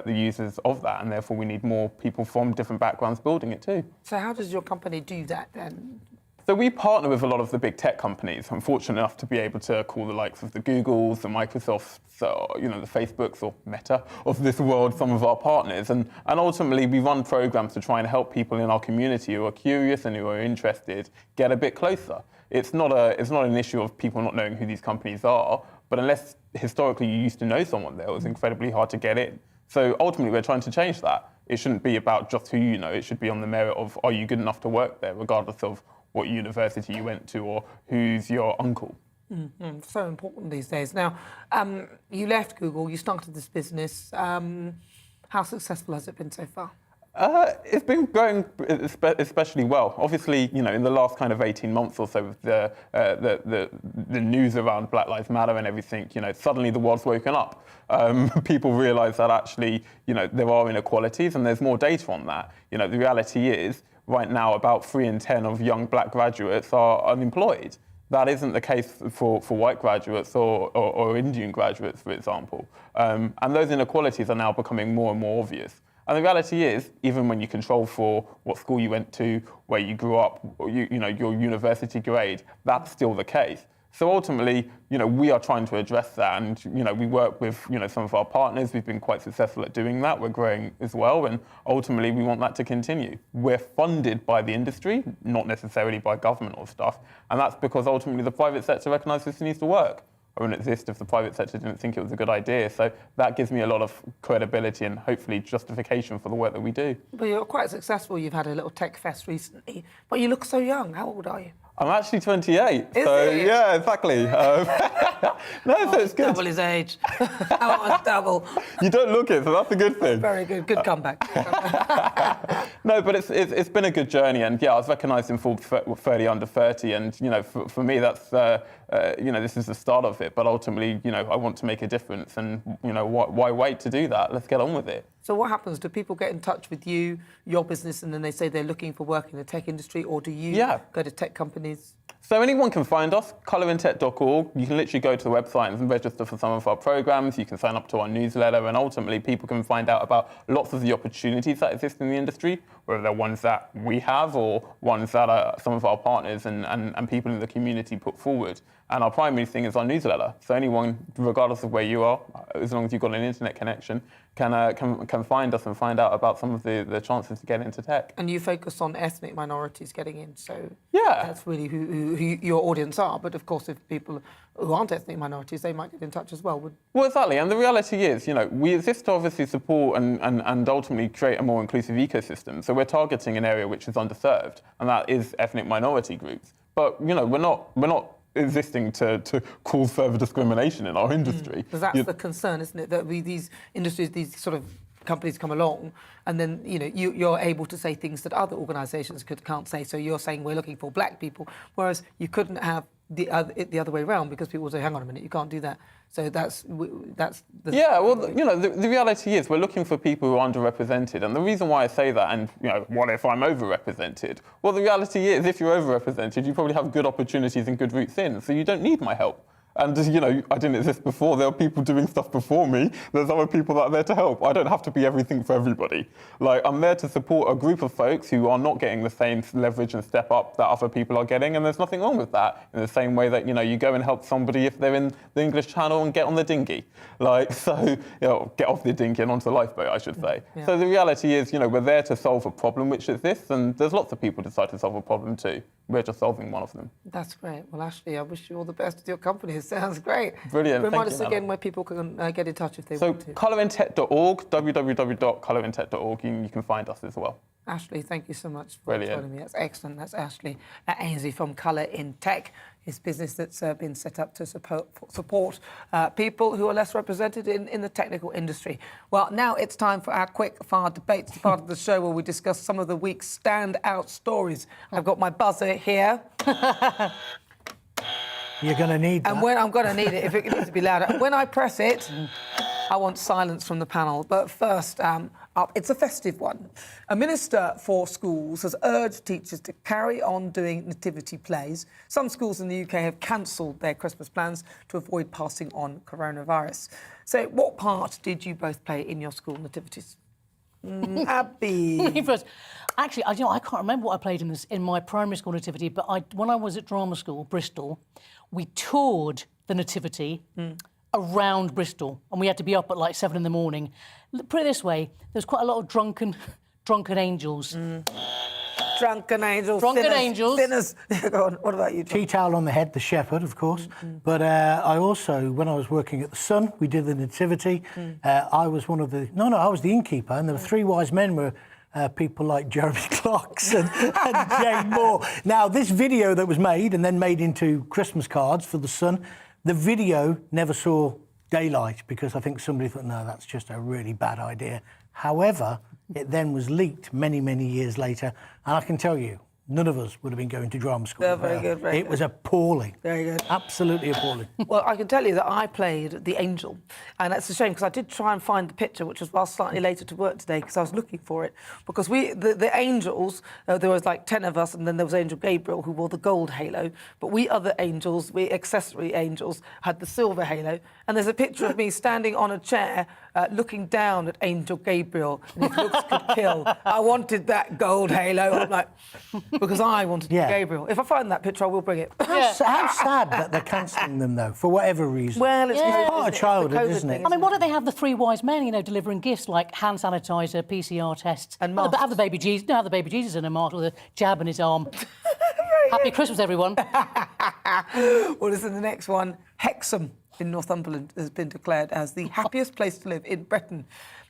users of that, and therefore we need more people from different backgrounds building it too. So how does your company do that then? So we partner with a lot of the big tech companies. I'm fortunate enough to be able to call the likes of the Googles, the Microsofts, the Facebooks or Meta of this world some of our partners. And ultimately, we run programs to try and help people in our community who are curious and who are interested get a bit closer. It's not an issue of people not knowing who these companies are, but unless historically you used to know someone there, it was incredibly hard to get in. So ultimately, we're trying to change that. It shouldn't be about just who you know. It should be on the merit of, are you good enough to work there, regardless of what university you went to or who's your uncle. So important these days. Now, you left Google, you started this business. How successful has it been so far? It's been going especially well. Obviously, you know, in the last kind of 18 months or so, with the news around Black Lives Matter and everything, you know, suddenly the world's woken up. People realise that actually, you know, there are inequalities and there's more data on that. You know, the reality is, right now, about 3 in 10 of young black graduates are unemployed. That isn't the case for white graduates or Indian graduates, for example. And those inequalities are now becoming more and more obvious. And the reality is, even when you control for what school you went to, where you grew up, you know, your university grade, that's still the case. So ultimately, you know, we are trying to address that, and you know, we work with, you know, some of our partners. We've been quite successful at doing that. We're growing as well, and ultimately, we want that to continue. We're funded by the industry, not necessarily by government or stuff, and that's because ultimately the private sector recognises this needs to work. It wouldn't exist if the private sector didn't think it was a good idea. So that gives me a lot of credibility and hopefully justification for the work that we do. But you're quite successful. You've had a little tech fest recently, but you look so young. How old are you? I'm actually 28. Is so it? yeah, exactly. So it's good. Double his age. Almost double. You don't look it, so that's a good thing. Very good. Good comeback. No, but it's been a good journey, and yeah, I was recognised in full 30 under 30, and you know, for me, that's you know, this is the start of it. But ultimately, you know, I want to make a difference, and you know, why wait to do that? Let's get on with it. So what happens? Do people get in touch with you, your business, and then they say they're looking for work in the tech industry, or do you go to tech companies? So anyone can find us, colourintech.org. You can literally go to the website and register for some of our programmes. You can sign up to our newsletter, and ultimately people can find out about lots of the opportunities that exist in the industry, whether they're ones that we have or ones that some of our partners and people in the community put forward. And our primary thing is our newsletter. So anyone, regardless of where you are, as long as you've got an internet connection, can find us and find out about some of the chances to get into tech. And you focus on ethnic minorities getting in, so yeah, that's really who your audience are. But of course, if people who aren't ethnic minorities, they might get in touch as well. Well, exactly. And the reality is, you know, we exist to obviously support and ultimately create a more inclusive ecosystem. So we're targeting an area which is underserved, and that is ethnic minority groups. But you know, we're not existing to cause further discrimination in our industry. Because that's the concern, isn't it? That these industries, these sort of companies come along, and then you know you're able to say things that other organisations can't say. So you're saying we're looking for black people, whereas you couldn't have the other way around, because people say, hang on a minute, you can't do that. So that's the well, you know, the reality is we're looking for people who are underrepresented, and the reason why I say that, and you know, what if I'm overrepresented? Well, the reality is, if you're overrepresented, you probably have good opportunities and good routes in, so you don't need my help. And, you know, I didn't exist before. There are people doing stuff before me. There's other people that are there to help. I don't have to be everything for everybody. Like, I'm there to support a group of folks who are not getting the same leverage and step up that other people are getting, and there's nothing wrong with that. In the same way that, you know, you go and help somebody if they're in the English Channel and get on the dinghy. Like, so, you know, get off the dinghy and onto the lifeboat, I should say. Yeah. So the reality is, you know, we're there to solve a problem which exists, and there's lots of people who decide to solve a problem too. We're just solving one of them. That's great. Well, Ashley, I wish you all the best with your company. It sounds great. Brilliant. Remind us again where people can get in touch if they want to. So colourintech.org, www.colourintech.org, you can find us as well. Ashley, thank you so much for joining me. That's excellent. That's Ashley Ainsley from Colour in Tech, his business that's been set up to support people who are less represented in the technical industry. Well, now it's time for our quick fire debates, part of the show where we discuss some of the week's standout stories. I've got my buzzer here. You're going to need that. And when I'm going to need it, if it needs to be louder. When I press it, I want silence from the panel. But first up, it's a festive one. A minister for schools has urged teachers to carry on doing nativity plays. Some schools in the UK have cancelled their Christmas plans to avoid passing on coronavirus. So what part did you both play in your school nativities? Abby. Me first. Actually, I can't remember what I played in my primary school nativity, but when I was at drama school, Bristol, we toured the nativity around Bristol, and we had to be up at like 7 a.m. Put it this way, there's quite a lot of drunken angels. Drunken angels. Drunken sinners, angels. Sinners. Go on. What about you, John? Tea towel on the head, the shepherd, of course. But I also, when I was working at the Sun, we did the nativity. I was one of the... No, I was the innkeeper, and there were three wise men were people like Jeremy Clarkson and Jane Moore. Now, this video that was made and then made into Christmas cards for the Sun, the video never saw daylight because I think somebody thought, no, that's just a really bad idea. However, it then was leaked many, many years later, and I can tell you, none of us would have been going to drama school. Oh, very good, very It was appalling. Very good. Absolutely appalling. Well, I can tell you that I played the angel, and that's a shame because I did try and find the picture, which was slightly later to work today because I was looking for it. Because the angels, there was like 10 of us, and then there was Angel Gabriel who wore the gold halo, but we other angels, we accessory angels, had the silver halo. And there's a picture of me standing on a chair looking down at Angel Gabriel, and his looks could kill. I wanted that gold halo. I'm like, because I wanted to be Gabriel. If I find that picture, I will bring it. How sad that they're cancelling them, though, for whatever reason. Well, it's part of childhood, isn't it? I mean, why don't they have the three wise men, you know, delivering gifts like hand sanitizer, PCR tests, and masks? Have the baby Jesus, have the baby Jesus in a mask with a jab in his arm. Happy Christmas, everyone. Well, listen, the next one, Hexham in Northumberland has been declared as the happiest place to live in Britain.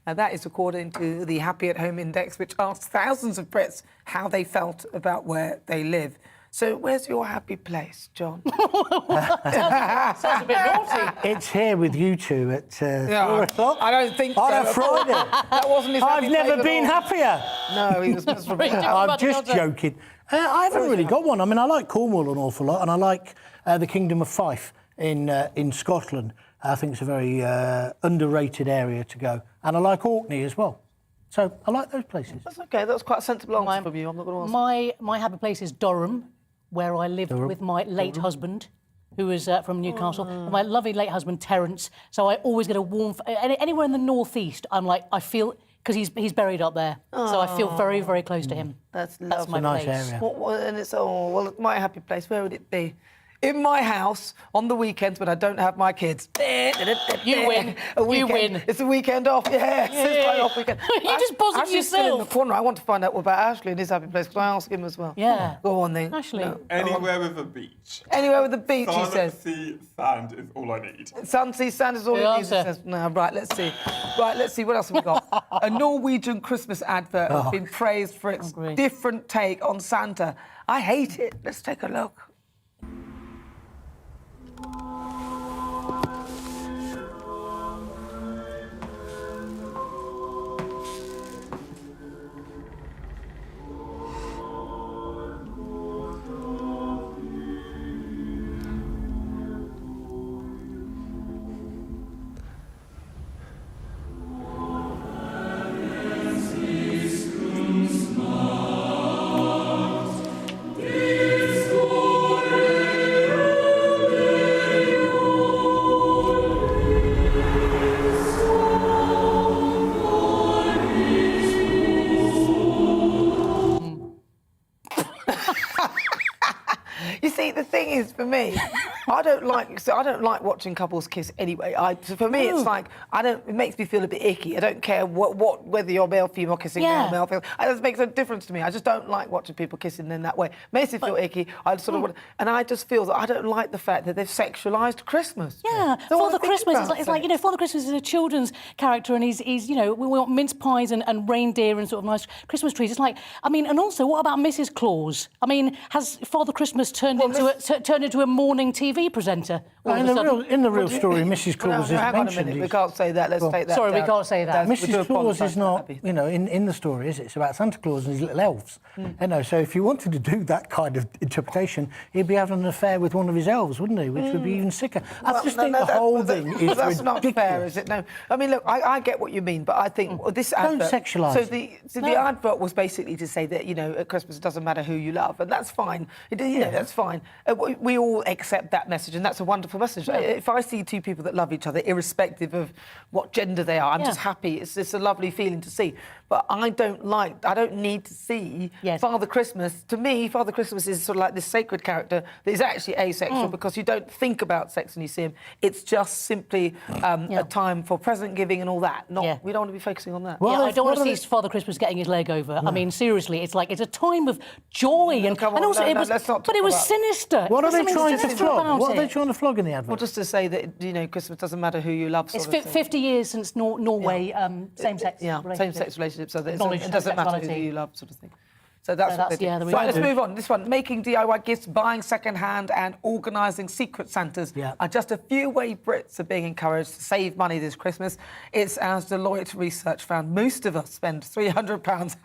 Now, that is according to the Happy at Home Index, which asked thousands of Brits how they felt about where they live. So, where's your happy place, John? Sounds a bit naughty. It's here with you two at 4 o'clock. I don't think so. On a Friday. That wasn't his happy I've never place been at all. happier. No, he was miserable. I'm just joking. I haven't really got one. I mean, I like Cornwall an awful lot, and I like the Kingdom of Fife in Scotland. I think it's a very underrated area to go. And I like Orkney as well. So I like those places. That's OK. That's quite a sensible answer from you. I'm not going to ask. My happy place is Durham, where I lived with my late husband, who was from Newcastle, and my lovely late husband, Terence. So I always get a warm... Anywhere in the northeast, I'm like, I feel... Because he's buried up there. So I feel very, very close to him. That's my nice place. area. And it's, well, my happy place, where would it be? In my house, on the weekends when I don't have my kids. You win. You win. It's a weekend off, yes. It's my off weekend. You just buzzed Ashley's still in yourself. the corner. I want to find out about Ashley and his happy place, because I asked him as well. Yeah. Go on, then. Ashley. No. Anywhere with a beach. Anywhere with a beach, he Sun, says. sea, sand is all I need. Sun, sea, sand is all Good he needs, he answer. says. No, right, let's see. Right, let's see, what else have we got? A Norwegian Christmas advert has been praised for its different take on Santa. I hate it. Let's take a look. You see, the thing is, for me, I don't like watching couples kiss anyway. For me, it's like it makes me feel a bit icky. I don't care whether you're male, female kissing, male, female. It doesn't make no difference to me. I just don't like watching people kissing in that way. It makes me feel icky. I sort of want, and I just feel that I don't like the fact that they've sexualised Christmas. Yeah, Father Christmas. It's like, you know, Father Christmas is a children's character, and he's you know, we want mince pies and reindeer and sort of nice Christmas trees. It's like, I mean, and also, what about Mrs. Claus? I mean, has Father Christmas turned into a morning TV presenter? In the real story, Mrs. Claus is hang on a mentioned. minute. We can't say that. Let's take that. Sorry, down. we can't say that. Mrs. Claus is not, you know, in the story, is it? It's about Santa Claus and his little elves. You know, so if you wanted to do that kind of interpretation, he'd be having an affair with one of his elves, wouldn't he? Which would be even sicker. I just think the whole thing is ridiculous. That's not fair, is it? No. I mean, look, I get what you mean, but I think this advert... Don't sexualise So the advert was basically to say that, you know, at Christmas it doesn't matter who you love, and that's fine. You know, that's fine. We all accept that message, and that's a wonderful message. If I see two people that love each other, irrespective of what gender they are, I'm just happy. It's a lovely feeling to see. But I don't need to see Father Christmas. To me, Father Christmas is sort of like this sacred character that is actually asexual because you don't think about sex when you see him. It's just simply a time for present giving and all that. We don't want to be focusing on that. I don't want to see Father Christmas getting his leg over. I mean, seriously, it's like it's a time of joy and also it was sinister. What are they trying to flog? What are they trying to flog in the advert? Well, just to say that Christmas doesn't matter who you love. It's 50 years since Norway same-sex same-sex relationships, so that it doesn't matter who you love, sort of thing. So that's what they do. Right, let's move on. This one, making DIY gifts, buying second-hand and organising secret Santas are just a few ways Brits are being encouraged to save money this Christmas. It's as Deloitte research found most of us spend £300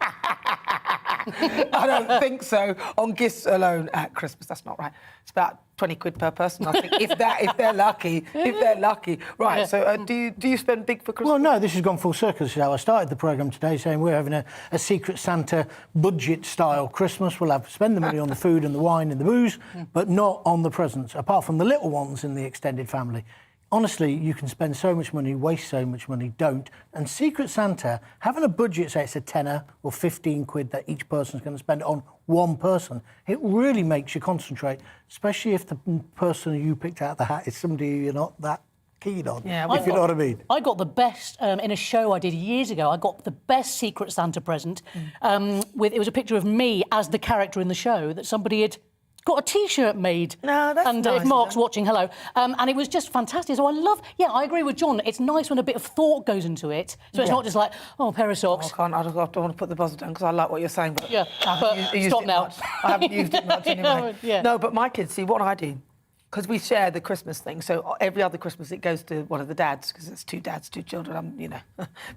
I don't think so on gifts alone at Christmas. That's not right. It's about 20 quid per person, I think, if they're lucky. Right, so do you spend big for Christmas? Well, no, this has gone full circle. This is how I started the programme today, saying we're having a Secret Santa budget-style Christmas. We'll spend the money on the food and the wine and the booze, but not on the presents, apart from the little ones in the extended family. Honestly, you can spend so much money, waste so much money, don't. And Secret Santa, having a budget, say it's a tenner or 15 quid that each person's going to spend on one person, it really makes you concentrate, especially if the person you picked out of the hat is somebody you're not that keen on, if you know what I mean. I got the best, in a show I did years ago, I got the best Secret Santa present. It was a picture of me as the character in the show that somebody had got a T-shirt made. No, that's and nice. If Mark's watching, hello. And it was just fantastic. So I agree with John. It's nice when a bit of thought goes into it. So it's not just like, a pair of socks. I don't want to put the buzzer down because I like what you're saying. But stop now. I haven't used it much anyway. No, but my kids, see, what I do, because we share the Christmas thing, so every other Christmas it goes to one of the dads, because it's 2 dads, 2 children.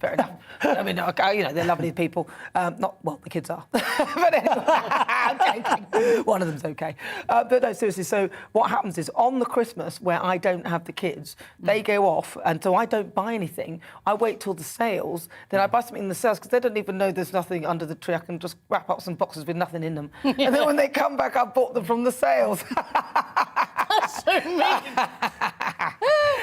Fair enough. I mean, they're lovely people. The kids are. But anyway, I'm joking. One of them's okay. But no, seriously. So what happens is on the Christmas where I don't have the kids, they go off, and so I don't buy anything. I wait till the sales, then I buy something in the sales because they don't even know there's nothing under the tree. I can just wrap up some boxes with nothing in them, and then when they come back, I've bought them from the sales. So mean.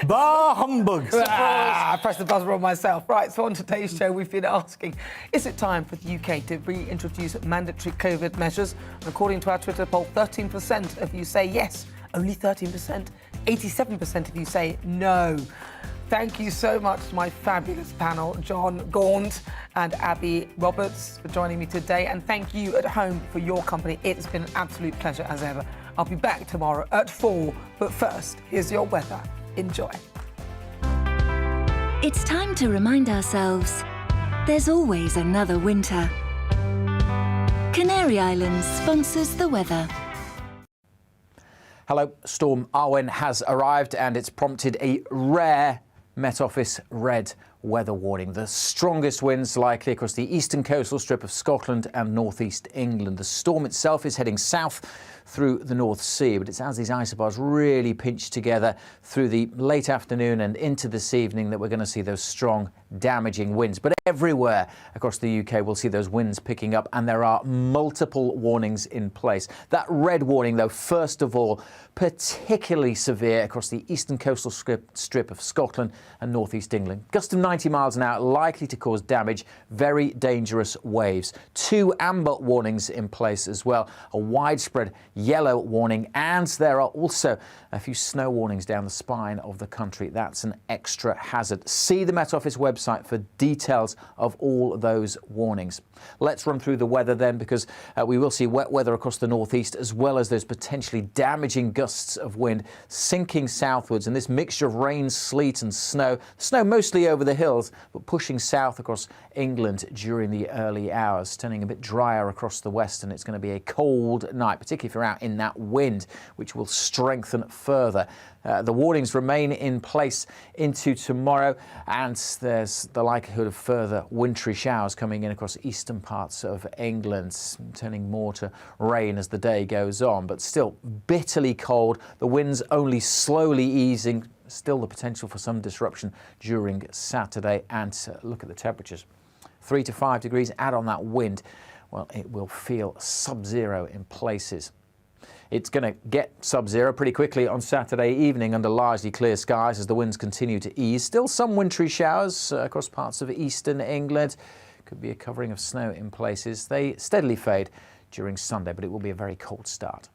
Bah humbug. I pressed the buzzer on myself. Right, so on today's show, we've been asking, is it time for the UK to reintroduce mandatory COVID measures? And according to our Twitter poll, 13% of you say yes, only 13%. 87% of you say no. Thank you so much to my fabulous panel, John Gaunt and Abby Roberts, for joining me today. And thank you at home for your company. It's been an absolute pleasure as ever. I'll be back tomorrow at 4. But first, here's your weather. Enjoy. It's time to remind ourselves there's always another winter. Canary Islands sponsors the weather. Hello, Storm Arwen has arrived and it's prompted a rare Met Office red weather warning. The strongest winds likely across the eastern coastal strip of Scotland and northeast England. The storm itself is heading south through the North Sea, but it's as these isobars really pinch together through the late afternoon and into this evening that we're going to see those strong, damaging winds. But everywhere across the UK we'll see those winds picking up, and there are multiple warnings in place. That red warning, though, first of all, particularly severe across the eastern coastal strip of Scotland and northeast England. Gusts of 90 miles an hour likely to cause damage, very dangerous waves. 2 amber warnings in place as well, a widespread yellow warning, and there are also a few snow warnings down the spine of the country. That's an extra hazard. See the Met Office website for details of all those warnings. Let's run through the weather then, because we will see wet weather across the northeast, as well as those potentially damaging gusts of wind sinking southwards, and this mixture of rain, sleet and snow mostly over the hills, but pushing south across England during the early hours, turning a bit drier across the west, and it's going to be a cold night, particularly if you're out in that wind, which will strengthen further. The warnings remain in place into tomorrow, and there's the likelihood of further wintry showers coming in across eastern parts of England, turning more to rain as the day goes on, but still bitterly cold. The winds only slowly easing, still the potential for some disruption during Saturday. And look at the temperatures. 3 to 5 degrees, add on that wind, well, it will feel sub-zero in places. It's going to get sub-zero pretty quickly on Saturday evening under largely clear skies as the winds continue to ease. Still some wintry showers across parts of eastern England. Could be a covering of snow in places. They steadily fade during Sunday, but it will be a very cold start.